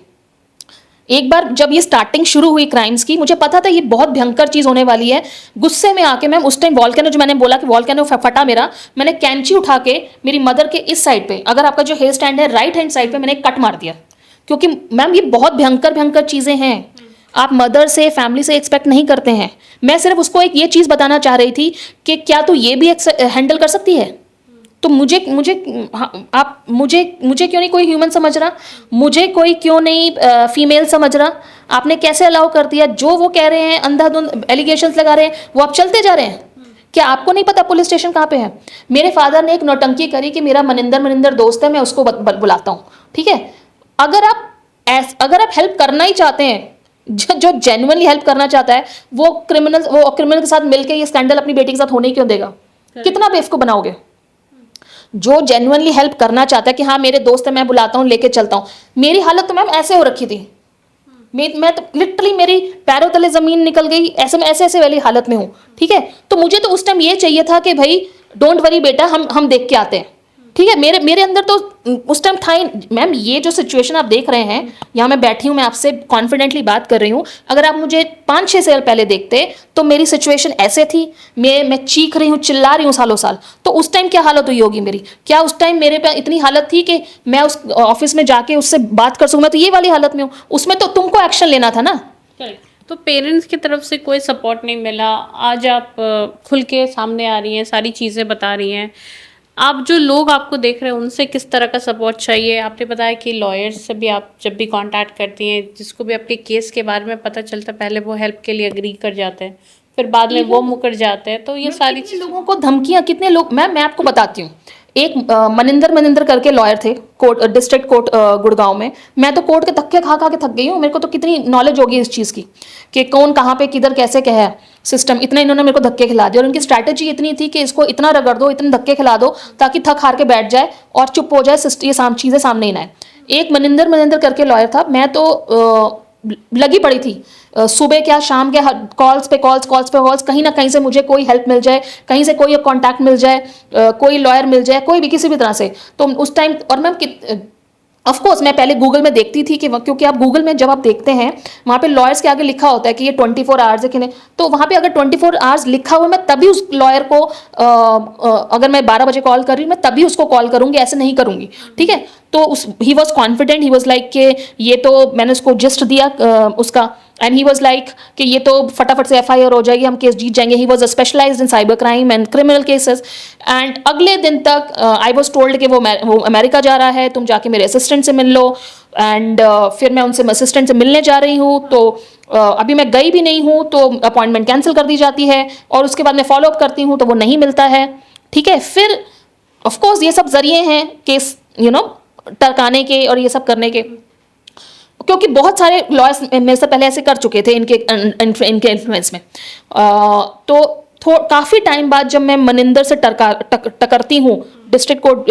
एक बार जब ये स्टार्टिंग शुरू हुई क्राइम्स की, मुझे पता था ये बहुत भयंकर चीज़ होने वाली है, गुस्से में आके मैम उस टाइम वॉल्केनो, जो मैंने बोला कि वॉल्केनो फटा मेरा, मैंने कैंची उठा के मेरी मदर के इस साइड पे, अगर आपका जो हेयर स्टैंड है राइट हैंड साइड पे, मैंने एक कट मार दिया, क्योंकि मैम ये बहुत भयंकर भयंकर चीज़ें हैं, आप मदर से फैमिली से एक्सपेक्ट नहीं करते हैं। मैं सिर्फ उसको एक ये चीज़ बताना चाह रही थी कि क्या तू ये भी हैंडल कर सकती है, तो मुझे क्यों नहीं कोई ह्यूमन समझ रहा, मुझे कोई क्यों नहीं फीमेल समझ रहा, आपने कैसे अलाउ कर दिया, जो वो कह रहे हैं अंधाधुंध एलिगेशंस लगा रहे हैं वो आप चलते जा रहे हैं, क्या आपको नहीं पता पुलिस स्टेशन कहाँ पे है। मेरे फादर ने एक नौटंकी करी कि मेरा मनिंदर दोस्त है, मैं उसको बुलाता हूँ, ठीक है। अगर आप हेल्प करना ही चाहते हैं, जो जेन्युइनली हेल्प करना चाहता है वो क्रिमिनल के साथ मिलकर ये स्कैंडल अपनी बेटी के साथ होने ही क्यों देगा, कितना बेवकूफ बनाओगे। जो जेन्युइनली हेल्प करना चाहता है कि हाँ मेरे दोस्त है मैं बुलाता हूँ लेके चलता हूँ, मेरी हालत तो मैम ऐसे हो रखी थी, मैं तो लिटरली मेरी पैरों तले जमीन निकल गई, ऐसे वाली हालत में हूँ, ठीक है। तो मुझे तो उस टाइम ये चाहिए था कि भाई डोंट वरी बेटा, हम देख के आते हैं, ठीक है। मेरे अंदर तो उस टाइम था ही मैम, ये जो सिचुएशन आप देख रहे हैं, यहाँ मैं बैठी हूँ, मैं आपसे कॉन्फिडेंटली बात कर रही हूँ, अगर आप मुझे 5-6 साल पहले देखते तो मेरी सिचुएशन ऐसे थी, मैं चीख रही हूँ, चिल्ला रही हूँ सालों साल, तो उस टाइम क्या हालत हुई होगी मेरी, क्या उस टाइम मेरे पे इतनी हालत थी कि मैं उस ऑफिस में जाके उससे बात कर सकूँ, मैं तो ये वाली हालत में हूँ, उसमें तो तुमको एक्शन लेना था ना। तो पेरेंट्स की तरफ से कोई सपोर्ट नहीं मिला, आज आप खुल के सामने आ रही हैं, सारी चीज़ें बता रही हैं, आप जो लोग आपको देख रहे हैं उनसे किस तरह का सपोर्ट चाहिए। आपने बताया कि लॉयर्स से भी आप जब भी कांटेक्ट करती हैं, जिसको भी आपके केस के बारे में पता चलता है, पहले वो हेल्प के लिए एग्री कर जाते हैं, फिर बाद में वो मुकर जाते हैं, तो ये सारी चीज़ लोगों को धमकियाँ, कितने लोग, मैं आपको बताती हूँ, एक मनिंदर करके लॉयर थे कोर्ट, डिस्ट्रिक्ट कोर्ट गुड़गांव में, मैं तो कोर्ट के धक्के खा के थक गई हूँ, मेरे को तो कितनी नॉलेज होगी इस चीज़ की कि कौन कहाँ पे किधर कैसे क्या है सिस्टम, इतना इन्होंने मेरे को धक्के खिला दिया, और उनकी स्ट्रैटेजी इतनी थी कि इसको इतना रगड़ दो, इतने धक्के खिला दो ताकि थक हार के बैठ जाए और चुप हो जाए, ये चीज़ें सामने ही ना आए। एक मनिंदर करके लॉयर था, मैं तो लगी पड़ी थी, सुबह क्या शाम के कॉल्स पे कॉल्स, कहीं ना कहीं से मुझे कोई हेल्प मिल जाए, कहीं से कोई कॉन्टैक्ट मिल जाए, कोई लॉयर मिल जाए, कोई भी किसी भी तरह से। तो उस टाइम, और मैम ऑफकोर्स मैं पहले गूगल में देखती थी कि क्योंकि आप गूगल में जब आप देखते हैं वहाँ पे लॉयर्स के आगे लिखा होता है कि ये 24 आवर्स है कि नहीं, तो वहाँ पे अगर 24 आवर्स लिखा हुआ, मैं तभी उस लॉयर को अगर मैं 12 बजे कॉल कर रही हूँ मैं तभी उसको कॉल करूँगी, ऐसे नहीं करूँगी, ठीक है। तो he was confident, he was like कि ये तो मैंने उसको जस्ट दिया उसका एंड ही वॉज लाइक कि ये तो फटाफट से FIR हो जाएगी, हम केस जीत जाएंगे. He was specialized in cyber crime and criminal cases. And अगले दिन तक आई वॉज टोल्ड कि वो अमेरिका जा रहा है, तुम जाके मेरे असिस्टेंट से मिल लो. एंड फिर मैं उनसे असिस्टेंट से मिलने जा रही हूँ, तो अभी मैं गई भी नहीं हूँ, तो अपॉइंटमेंट कैंसिल कर दी जाती है. और उसके बाद मैं फॉलोअप करती हूँ तो वो नहीं मिलता है. ठीक है, फिर ऑफकोर्स ये सब जरिए हैं केस टरकाने के और ये सब करने के, क्योंकि बहुत सारे लॉयर्स मेरे से पहले ऐसे कर चुके थे इनके इन्फ्लुएंस में. तो काफ़ी टाइम बाद जब मैं मनिंदर से टकरती हूँ डिस्ट्रिक्ट कोर्ट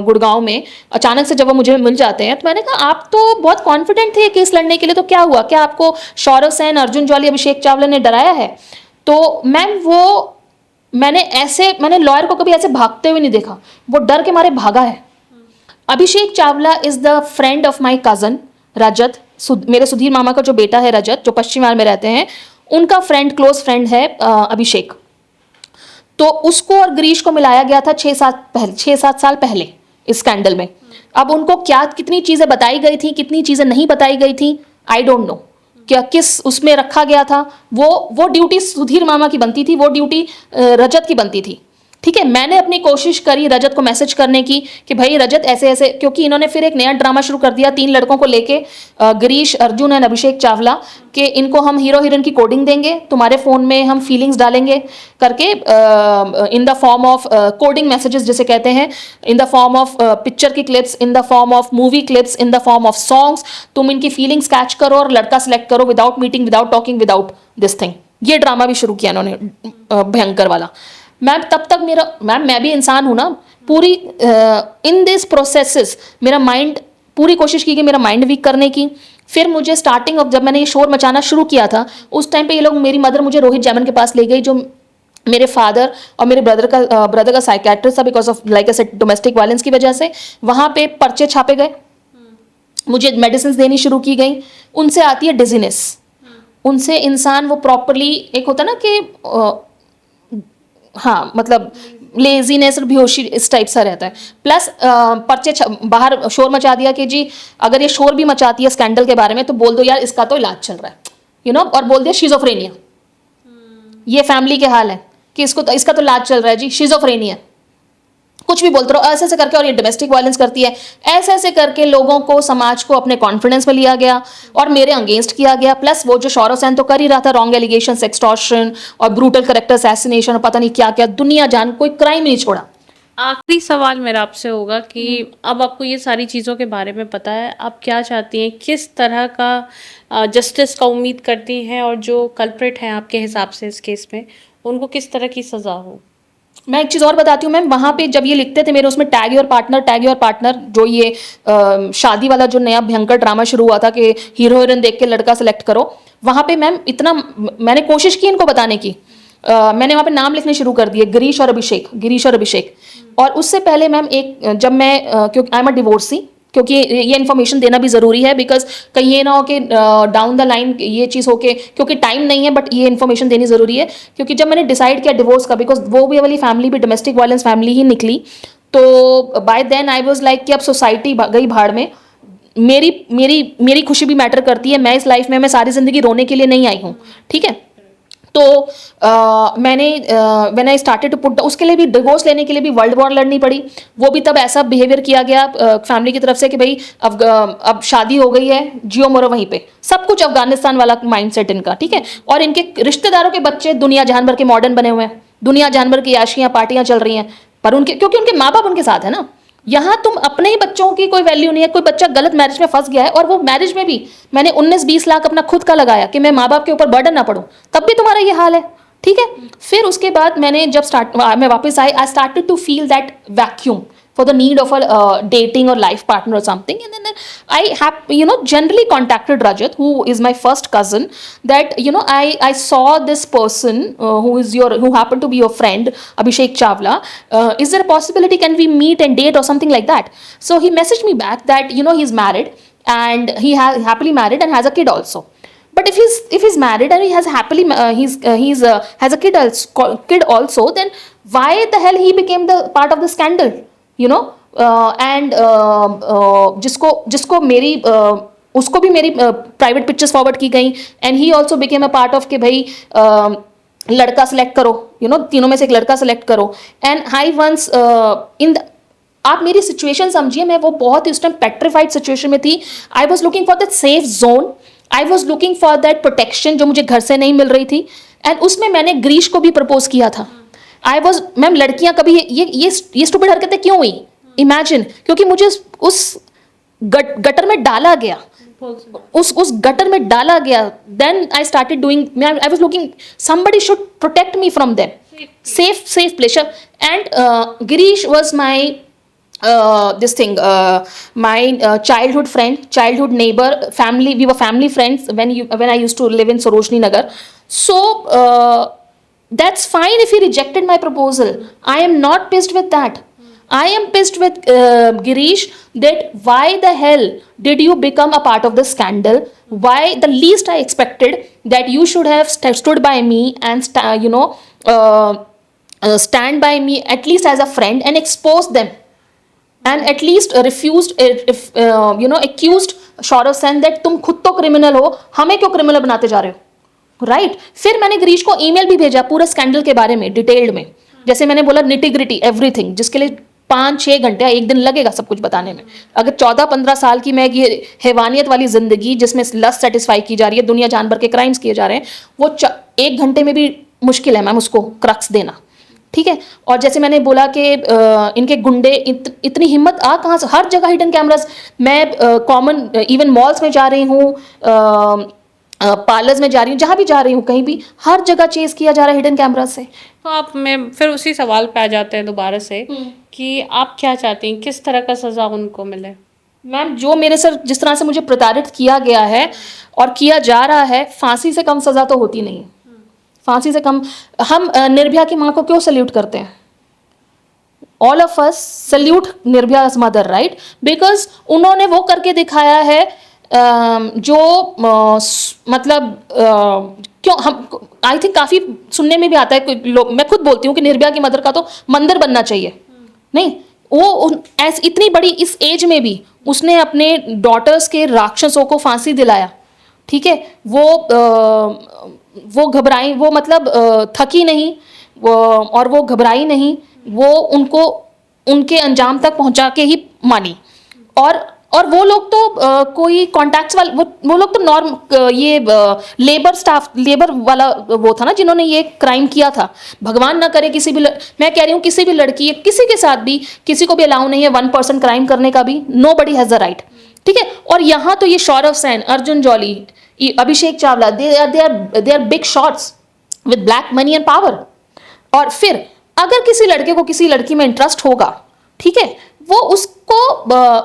गुड़गांव में, अचानक से जब वो मुझे मिल जाते हैं, तो मैंने कहा आप तो बहुत कॉन्फिडेंट थे केस लड़ने के लिए, तो क्या हुआ, क्या आपको सौरव सेन, अर्जुन जौली, अभिषेक चावला ने डराया है? तो मैम मैंने लॉयर को कभी ऐसे भागते हुए नहीं देखा, वो डर के मारे भागा है. Abhishek Chawla is the friend of my cousin Rajat, मेरे सुधीर मामा का जो बेटा है रजत, जो पश्चिम बंगाल में रहते हैं, उनका क्लोज फ्रेंड है अभिषेक. तो उसको और गिरीश को मिलाया गया था 6-7 साल पहले इस स्कैंडल में. अब उनको कितनी चीजें बताई गई थी, कितनी चीजें नहीं बताई गई थी, आई डोंट नो. क्या किस उसमें रखा गया था, वो ड्यूटी सुधीर मामा की बनती थी, वो ड्यूटी रजत की बनती थी. ठीक है, मैंने अपनी कोशिश करी रजत को मैसेज करने की कि भाई रजत ऐसे ऐसे, क्योंकि इन्होंने फिर एक नया ड्रामा शुरू कर दिया 3 लड़कों को लेके, गिरीश, अर्जुन एंड अभिषेक चावला, कि इनको हम हीरो हीरोइन की कोडिंग देंगे, तुम्हारे फ़ोन में हम फीलिंग्स डालेंगे करके, in the form of coding messages जिसे कहते हैं, in the form of picture की clips, in the form of movie clips, in the form of songs. तुम इनकी फीलिंग्स कैच करो और लड़का सेलेक्ट करो without meeting, without talking, without this thing. ये ड्रामा भी शुरू किया इन्होंने भयंकर वाला. मैम तब तक मैं भी इंसान हूँ ना, पूरी इन दिस प्रोसेसेस मेरा माइंड, पूरी कोशिश की कि मेरा माइंड वीक करने की. फिर मुझे स्टार्टिंग ऑफ जब मैंने ये शोर मचाना शुरू किया था, उस टाइम पे ये लोग, मेरी मदर मुझे रोहित जैमन के पास ले गई, जो मेरे फादर और मेरे ब्रदर का साइकेट्रिस्ट था, because of like I said domestic violence की वजह से. वहाँ पे पर्चे छापे गए, मुझे मेडिसिन देनी शुरू की गई. उनसे आती है डिजीनेस, उनसे इंसान वो प्रॉपरली, एक होता ना कि हाँ मतलब लेजीनेस और बेहोशी इस टाइप सा रहता है. प्लस पर्चे बाहर शोर मचा दिया कि जी अगर ये शोर भी मचाती है स्कैंडल के बारे में, तो बोल दो यार इसका तो इलाज चल रहा है, और बोल दिया शिजोफ्रेनिया. ये फैमिली के हाल है कि इसका तो इलाज चल रहा है जी, शिजोफ्रेनिया. कुछ भी बोलते रहो ऐसे ऐसे करके, और ये डोमेस्टिक वायलेंस करती है. ऐसे ऐसे करके लोगों को, समाज को अपने कॉन्फिडेंस में लिया गया और मेरे अगेंस्ट किया गया. प्लस वो जो सौरव सेन तो कर ही रहा था, रॉन्ग एलिगेशन, एक्सटॉर्शन और ब्रूटल कैरेक्टर असैसिनेशन और पता नहीं क्या क्या, दुनिया जान, कोई क्राइम नहीं छोड़ा. आखिरी सवाल मेरा आपसे होगा कि अब आपको ये सारी चीज़ों के बारे में पता है, आप क्या चाहती हैं, किस तरह का जस्टिस का उम्मीद करती हैं, और जो कल्प्रिट हैं आपके हिसाब से इस केस में, उनको किस तरह की सज़ा हो? मैं एक चीज़ और बताती हूँ मैम, वहाँ पे जब ये लिखते थे मेरे उसमें टैग योर पार्टनर, जो ये शादी वाला जो नया भयंकर ड्रामा शुरू हुआ था कि हीरो हीरोइन देख के लड़का सेलेक्ट करो, वहाँ पे मैम इतना मैंने कोशिश की इनको बताने की. मैंने वहाँ पे नाम लिखने शुरू कर दिए, गिरीश और अभिषेक. और उससे पहले मैम जब मैं क्योंकि आई एम अ डिवोर्सी, क्योंकि ये इन्फॉर्मेशन देना भी ज़रूरी है, बिकॉज कहीं ये ना हो कि डाउन द लाइन ये चीज़ हो के, क्योंकि टाइम नहीं है, बट ये इन्फॉर्मेशन देनी ज़रूरी है. क्योंकि जब मैंने डिसाइड किया डिवोर्स का, बिकॉज वो भी वाली फैमिली भी डोमेस्टिक वायलेंस फैमिली ही निकली, तो by then I was like कि अब सोसाइटी गई भाड़ में, मेरी खुशी भी मैटर करती है. मैं इस लाइफ में मैं सारी ज़िंदगी रोने के लिए नहीं आई हूँ. ठीक है, तो मैंने when I started to put, उसके लिए भी डिवोर्स लेने के लिए भी वर्ल्ड वॉर लड़नी पड़ी. वो भी तब ऐसा बिहेवियर किया गया फैमिली की तरफ से कि भाई अब शादी हो गई है, जियो मरो वहीं पे, सब कुछ अफगानिस्तान वाला माइंडसेट इनका. ठीक है, और इनके रिश्तेदारों के बच्चे दुनिया जहान भर के मॉडर्न बने हुए हैं, दुनिया जहान भर की याशियाँ पार्टियाँ चल रही हैं, पर क्योंकि उनके माँ बाप उनके साथ है ना. यहाँ तुम अपने ही बच्चों की कोई वैल्यू नहीं है. कोई बच्चा गलत मैरिज में फंस गया है, और वो मैरिज में भी मैंने 19-20 लाख अपना खुद का लगाया कि मैं माँ बाप के ऊपर बर्डन ना पड़ूं, तब भी तुम्हारा ये हाल है. ठीक है, फिर उसके बाद मैंने जब मैं वापस आई started to feel that vacuum for the need of a dating or life partner or something, and then I have generally contacted Rajat, who is my first cousin, that I saw this person who happened to be your friend Abhishek Chavla. Is there a possibility, can we meet and date or something like that? So he messaged me back that he's married, and he has happily married and has a kid also. But if he's married and he has happily has a kid also, then why the hell he became the part of the scandal? And जिसको मेरी उसको भी मेरी private pictures forward की गई and he also became a part of कि भाई लड़का सेलेक्ट करो, तीनों में से एक लड़का सेलेक्ट करो। एंड आई वंस आप मेरी सिचुएशन समझिए, मैं वो बहुत उस टाइम पेट्रिफाइड सिचुएशन में थी। I was looking for that safe zone, I was looking for that protection जो मुझे घर से नहीं मिल रही थी। एंड उसमें मैंने ग्रीश को भी प्रपोज किया था। आई वॉज, मैम लड़कियां कभी ये स्टूपिड हरकतें क्यों हुई? इमेजिन, क्योंकि मुझे उस गटर में डाला गया, उस गटर में डाला गया। Then I started doing, I was looking somebody should protect me from them, safe place. And Girish was my this thing, my childhood friend, childhood neighbor, family, we were family friends when I used to live in Sarojini Nagar. So that's fine if he rejected my proposal. I am not pissed with that. I am pissed with Girish, that why the hell did you become a part of the scandal? Why? The least I expected that you should have stood by me and stand by me at least as a friend and expose them, and at least refused, accused Saurav Sen that तुम खुद तो criminal हो, हमें क्यों criminal बनाते जा रहे हो, राइट? फिर मैंने गिरीश को ईमेल भी भेजा पूरा स्कैंडल के बारे में डिटेल्ड में, जैसे मैंने बोला निटिग्रिटी एवरीथिंग, जिसके लिए 5-6 घंटे, एक दिन लगेगा सब कुछ बताने में। अगर 14-15 साल की मैं ये हैवानियत वाली जिंदगी जिसमें लस्ट सेटिस्फाई की जा रही है, दुनिया जानवर के क्राइम्स किए जा रहे हैं, वो 1 घंटे में भी मुश्किल है मैम उसको क्रक्स देना, ठीक है? और जैसे मैंने बोला कि इनके गुंडे इतनी हिम्मत कहाँ से, हर जगह हिडन कैमरास। मैं कॉमन इवन मॉल्स में जा रही हूँ, पार्लर्स में जा रही हूँ, जहाँ भी जा रही हूँ, कहीं भी हर जगह चेज किया जा रहा है हिडन कैमरा से। तो आप मैं फिर उसी सवाल पे आ जाते हैं दोबारा से कि आप क्या चाहती हैं, किस तरह का सज़ा उनको मिले? मैम जो मेरे सर जिस तरह से मुझे प्रताड़ित किया गया है और किया जा रहा है, फांसी से कम सज़ा तो होती नहीं। फांसी से कम। हम निर्भया की माँ को क्यों सल्यूट करते हैं? All of us salute Nirbhaya's mother, right? Because उन्होंने वो करके दिखाया है जो मतलब क्यों हम, आई थिंक काफ़ी सुनने में भी आता है, लोग, मैं खुद बोलती हूँ कि निर्भया की मदर का तो मंदिर बनना चाहिए। नहीं, वो ऐस इतनी बड़ी इस एज में भी उसने अपने डॉटर्स के राक्षसों को फांसी दिलाया, ठीक है? वो घबराई, वो मतलब थकी नहीं और वो घबराई नहीं, वो उनको उनके अंजाम तक पहुंचा के ही मानी। और वो लोग तो कोई कॉन्टैक्ट्स वाले, वो लोग तो नॉर्म ये लेबर वाला वो था ना, जिन्होंने ये क्राइम किया था। भगवान ना करे किसी भी मैं कह रही हूँ किसी भी लड़की, किसी के साथ भी, किसी को भी अलाउ नहीं है 1% क्राइम करने का भी। नोबडी हैज़ द राइट, ठीक है? और यहाँ तो ये Saurav Sen, Arjun Jolly, Abhishek Chawla, they are big shots with black money and power. और फिर अगर किसी लड़के को किसी लड़की में इंटरेस्ट होगा, ठीक है, वो उसको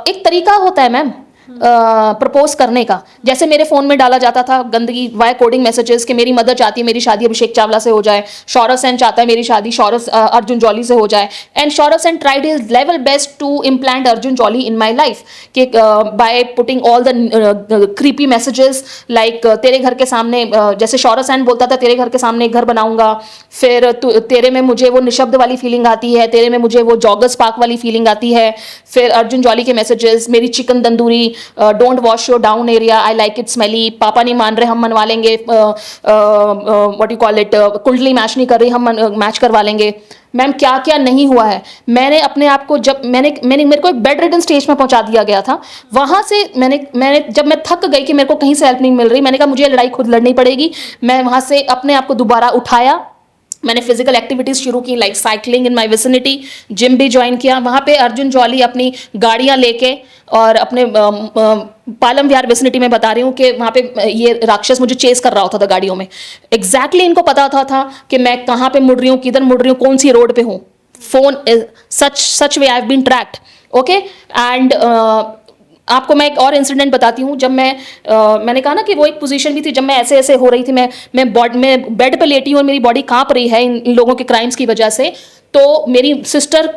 एक तरीका होता है मैम प्रपोज करने का। जैसे मेरे फोन में डाला जाता था गंदगी वाया कोडिंग मैसेजेस कि मेरी मदर चाहती है मेरी शादी अभिषेक चावला से हो जाए, सौरव सेन चाहता है मेरी शादी अर्जुन जॉली से हो जाए, and Saurav Sen tried his level best to implant Arjun Jolly in my life कि by putting all the creepy messages like तेरे घर के सामने, जैसे सौरव सेन बोलता था तेरे घर के सामने एक घर बनाऊंगा, फिर तेरे में मुझे वो निशब्द वाली फीलिंग आती है, तेरे में मुझे वो जॉगर्स पार्क वाली फीलिंग आती है। फिर अर्जुन जॉली के मैसेजेस, मेरी chicken tandoori, don't wash your down area, I like it smelly, पापा नहीं मान रहे हम मनवा लेंगे, व्हाट यू कॉल इट, कुंडली मैच नहीं कर रही हम मैच करवा लेंगे। मैम क्या क्या नहीं हुआ है। मैंने अपने आप को जब मैंने मेरे को एक बेड रिडन स्टेज में पहुंचा दिया गया था, वहां से मैंने जब मैं थक गई कि मेरे को कहीं से हेल्प नहीं मिल रही, मैंने कहा मुझे लड़ाई खुद लड़नी पड़ेगी। मैं वहां से अपने आप को दोबारा उठाया, मैंने फिजिकल एक्टिविटीज़ शुरू की like cycling in my vicinity, gym भी ज्वाइन किया। वहाँ पे अर्जुन जॉली अपनी गाड़ियाँ लेके और अपने पालम विहार विसिनिटी में बता रही हूँ कि वहाँ पे ये राक्षस मुझे चेस कर रहा होता था गाड़ियों में। एग्जैक्टली इनको पता था कि मैं कहाँ पे मुड़ रही हूँ, किधर मुड़ रही हूँ, कौन सी रोड पे हूँ। Phone such way I have been tracked, okay. And आपको मैं एक और इंसिडेंट बताती हूँ। जब मैंने कहा ना कि वो एक पोजीशन भी थी जब मैं ऐसे ऐसे हो रही थी, मैं बेड पे लेटी हूँ और मेरी बॉडी कांप रही है इन लोगों के क्राइम्स की वजह से। तो मेरी सिस्टर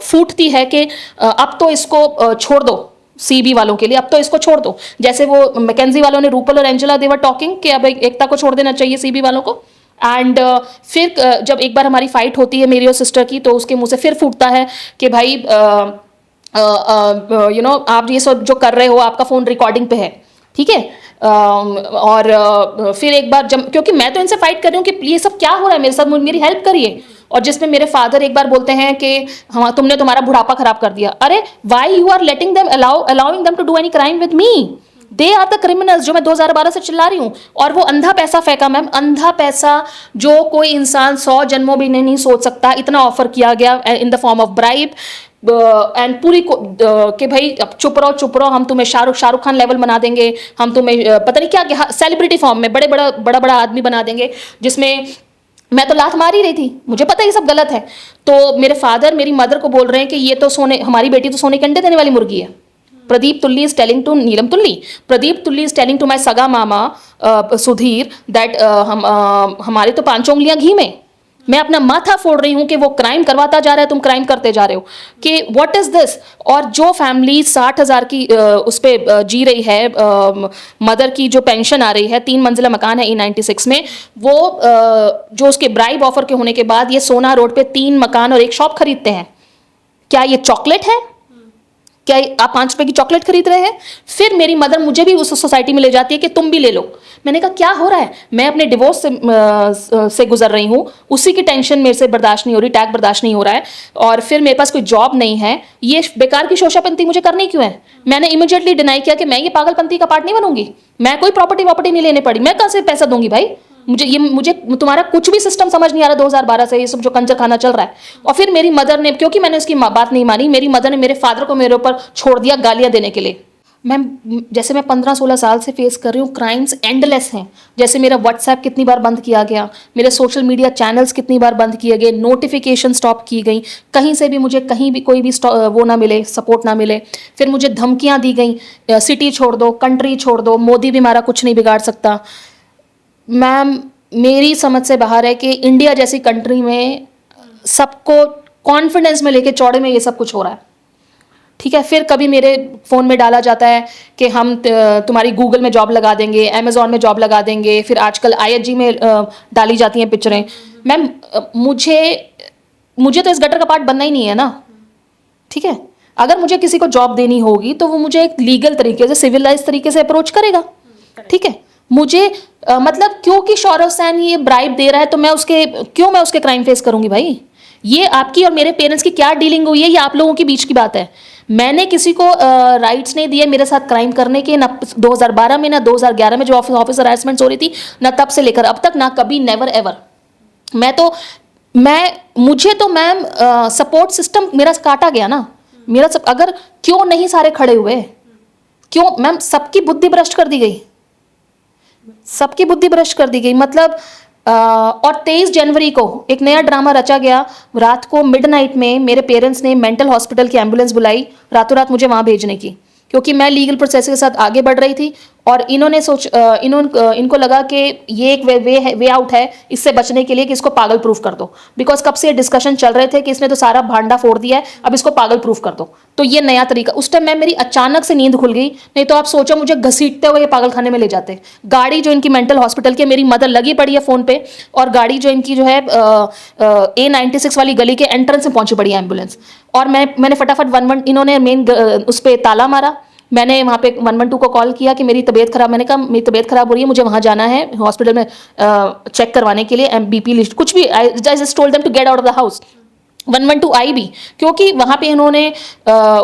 फूटती है कि अब तो इसको छोड़ दो, सीबी वालों के लिए अब तो इसको छोड़ दो। जैसे वो मैकेंजी वालों ने रूपल और एंजेला देवर टॉकिंग कि अब एकता को छोड़ देना चाहिए सीबी वालों को। एंड फिर जब एक बार हमारी फाइट होती है मेरी और सिस्टर की, तो उसके मुंह से फिर फूटता है कि भाई आप ये सब जो कर रहे हो, आपका फ़ोन रिकॉर्डिंग पे है, ठीक है। और फिर एक बार जब, क्योंकि मैं तो इनसे फाइट कर रही हूँ कि ये सब क्या हो रहा है मेरे साथ, मेरी हेल्प करिए। और जिसमें मेरे फादर एक बार बोलते हैं कि हाँ तुमने तुम्हारा बुढ़ापा खराब कर दिया। अरे why you are letting them allowing them to do any crime with me? They are the criminals, जो मैं 2012 से चिल्ला रही हूँ। और वो अंधा पैसा फेंका मैम, अंधा पैसा जो कोई इंसान 100 जन्मों भी नहीं सोच सकता। इतना ऑफर किया गया इन the form of bribe and पूरी कि भाई अब चुप रहो, हम तुम्हें शाहरुख खान लेवल बना देंगे, हम तुम्हें पता नहीं क्या सेलिब्रिटी फॉर्म में बड़ा आदमी बना देंगे, जिसमें मैं तो लात मार ही रही थी, मुझे पता है ये सब गलत है। तो मेरे फादर मेरी मदर को बोल रहे हैं कि ये तो हमारी बेटी तो सोने के अंडे देने वाली मुर्गी है। Pradeep Tulli is telling to Neelam Tulli, Pradeep Tulli is telling to my सगा मामा सुधीर दैट हमारे तो 5 उंगलियां घी में। मैं अपना माथा फोड़ रही हूँ कि वो क्राइम करवाता जा रहा है, तुम क्राइम करते जा रहे हो, कि व्हाट इज दिस। और जो फैमिली 60,000 की उस पर जी रही है, मदर की जो पेंशन आ रही है, 3 मंजिला मकान है E96 में, वो जो उसके ब्राइब ऑफर के होने के बाद ये सोना रोड पे 3 मकान और 1 शॉप खरीदते हैं। क्या ये चॉकलेट है? क्या आप 5 रुपए की चॉकलेट खरीद रहे हैं? फिर मेरी मदर मुझे भी उस सोसाइटी में ले जाती है कि तुम भी ले लो। मैंने कहा क्या हो रहा है? मैं अपने डिवोर्स से गुजर रही हूँ, उसी की टेंशन मेरे से बर्दाश्त नहीं हो रही, टैग बर्दाश्त नहीं हो रहा है, और फिर मेरे पास कोई जॉब नहीं है, ये बेकार की शोशापंती मुझे करनी क्यों है? मैंने इमीडिएटली डिनाई किया कि मैं ये पागलपंती का पार्ट नहीं बनूंगी, मैं कोई प्रॉपर्टी नहीं लेने पड़ी, मैं कहाँ से पैसा दूंगी भाई? मुझे तुम्हारा कुछ भी सिस्टम समझ नहीं आ रहा 2012 से, ये सब जो कंजर खाना चल रहा है। और फिर मेरी मदर ने, क्योंकि मैंने उसकी बात नहीं मानी, मेरी मदर ने मेरे फादर को मेरे ऊपर छोड़ दिया गालियां देने के लिए। मैम जैसे मैं 15-16 साल से फेस कर रही हूँ, क्राइम्स एंडलेस हैं। जैसे मेरा व्हाट्सएप कितनी बार बंद किया गया, मेरे सोशल मीडिया चैनल्स कितनी बार बंद किए गए, नोटिफिकेशन स्टॉप की गई, कहीं से भी मुझे कहीं भी कोई भी वो ना मिले, सपोर्ट ना मिले। फिर मुझे धमकियाँ दी गई, सिटी छोड़ दो, कंट्री छोड़ दो, मोदी भी हमारा कुछ नहीं बिगाड़ सकता। मैम मेरी समझ से बाहर है कि इंडिया जैसी कंट्री में सबको कॉन्फिडेंस में लेके चौड़े में ये सब कुछ हो रहा है, ठीक है। फिर कभी मेरे फ़ोन में डाला जाता है कि हम तुम्हारी गूगल में जॉब लगा देंगे, अमेज़ॉन में जॉब लगा देंगे, फिर आजकल IHG में डाली जाती हैं पिक्चरें। मैम मुझे तो इस गटर का पार्ट बनना ही नहीं है ना, ठीक है। अगर मुझे किसी को जॉब देनी होगी तो वो मुझे एक लीगल तरीके से, सिविलाइज तरीके से अप्रोच करेगा, ठीक है। मुझे मतलब क्योंकि सौरव सैन ये ब्राइब दे रहा है तो मैं उसके क्राइम फेस करूंगी भाई? ये आपकी और मेरे पेरेंट्स की क्या डीलिंग हुई है, ये आप लोगों के बीच की बात है। मैंने किसी को राइट्स नहीं दिए मेरे साथ क्राइम करने के, ना 2012 में, ना 2011 में जो ऑफिस हरासमेंट हो रही थी, ना तब से लेकर अब तक, ना कभी, नेवर एवर। मुझे तो मैम सपोर्ट सिस्टम मेरा काटा गया ना, मेरा सब, अगर क्यों नहीं सारे खड़े हुए, क्यों मैम? सबकी बुद्धि भ्रष्ट कर दी गई, सबकी बुद्धि भ्रष्ट कर दी गई। मतलब और 23 जनवरी को एक नया ड्रामा रचा गया। रात को मिडनाइट में मेरे पेरेंट्स ने मेंटल हॉस्पिटल की एम्बुलेंस बुलाई रातों रात मुझे वहाँ भेजने की, क्योंकि मैं लीगल प्रोसेस के साथ आगे बढ़ रही थी। और इनको लगा कि ये एक वे आउट है इससे बचने के लिए कि इसको पागल प्रूफ कर दो, बिकॉज कब से डिस्कशन चल रहे थे कि इसने तो सारा भांडा फोड़ दिया है, अब इसको पागल प्रूफ कर दो। तो ये नया तरीका, उस टाइम मेरी अचानक से नींद खुल गई, नहीं तो आप सोचो मुझे घसीटते हुए पागल खाने में ले जाते। गाड़ी जो इनकी मेंटल हॉस्पिटल की, मेरी मदर लगी पड़ी है फ़ोन पे, और गाड़ी जो इनकी जो है A96 वाली गली के एंट्रेंस में पहुंची पड़ी है एम्बुलेंस। और मैंने फटाफट 11, इन्होंने मेन उस पर ताला मारा, मैंने वहाँ पे 112 को कॉल किया कि मेरी तबीयत खराब, मैंने कहा मेरी तबीयत खराब हो रही है, मुझे वहाँ जाना है हॉस्पिटल में चेक करवाने के लिए, BP लिस्ट कुछ भी, I just told them to get out of the house. 112 आई भी, क्योंकि वहाँ पे इन्होंने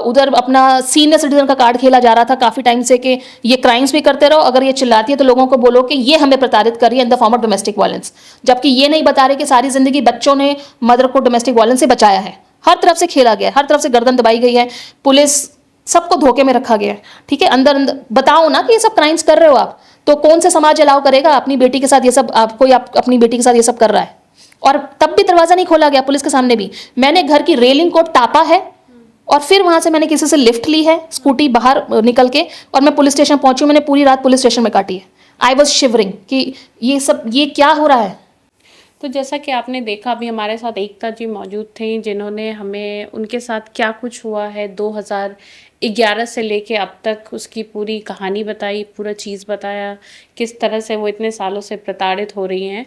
उधर अपना सीनियर सिटीजन का कार्ड खेला जा रहा था काफ़ी टाइम से कि ये क्राइम्स भी करते रहो, अगर ये चिल्लाती है तो लोगों को बोलो कि ये हमें प्रताड़ित कर रही है इन the form of domestic violence. जबकि ये नहीं बता रहे कि सारी जिंदगी बच्चों ने मदर को डोमेस्टिक वायलेंस से बचाया है। हर तरफ से खेला गया, हर तरफ से गर्दन दबाई गई है, पुलिस सबको धोखे में रखा गया है, ठीक है। अंदर बताओ ना कि ये सब क्राइम्स कर रहे हो आप, तो कौन से समाज अलाउ करेगा अपनी बेटी के साथ ये सब? अपनी बेटी के साथ ये सब कर रहा है, और तब भी दरवाजा नहीं खोला गया पुलिस के सामने भी। मैंने घर की रेलिंग को टापा है, और फिर वहां से मैंने किसी से लिफ्ट ली है स्कूटी बाहर निकल के, और मैं पुलिस स्टेशन पहुंची। मैंने पूरी रात पुलिस स्टेशन में काटी है। आई वॉज शिवरिंग कि ये क्या हो रहा है। तो जैसा कि आपने देखा, अभी हमारे साथ एकता जी मौजूद थे, जिन्होंने हमें उनके साथ क्या कुछ हुआ है 2011 से लेके अब तक उसकी पूरी कहानी बताई, पूरा चीज़ बताया, किस तरह से वो इतने सालों से प्रताड़ित हो रही हैं।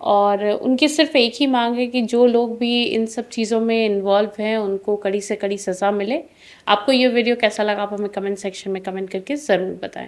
और उनकी सिर्फ एक ही मांग है कि जो लोग भी इन सब चीज़ों में इन्वॉल्व हैं उनको कड़ी से कड़ी सज़ा मिले। आपको ये वीडियो कैसा लगा आप हमें कमेंट सेक्शन में कमेंट करके ज़रूर बताएं।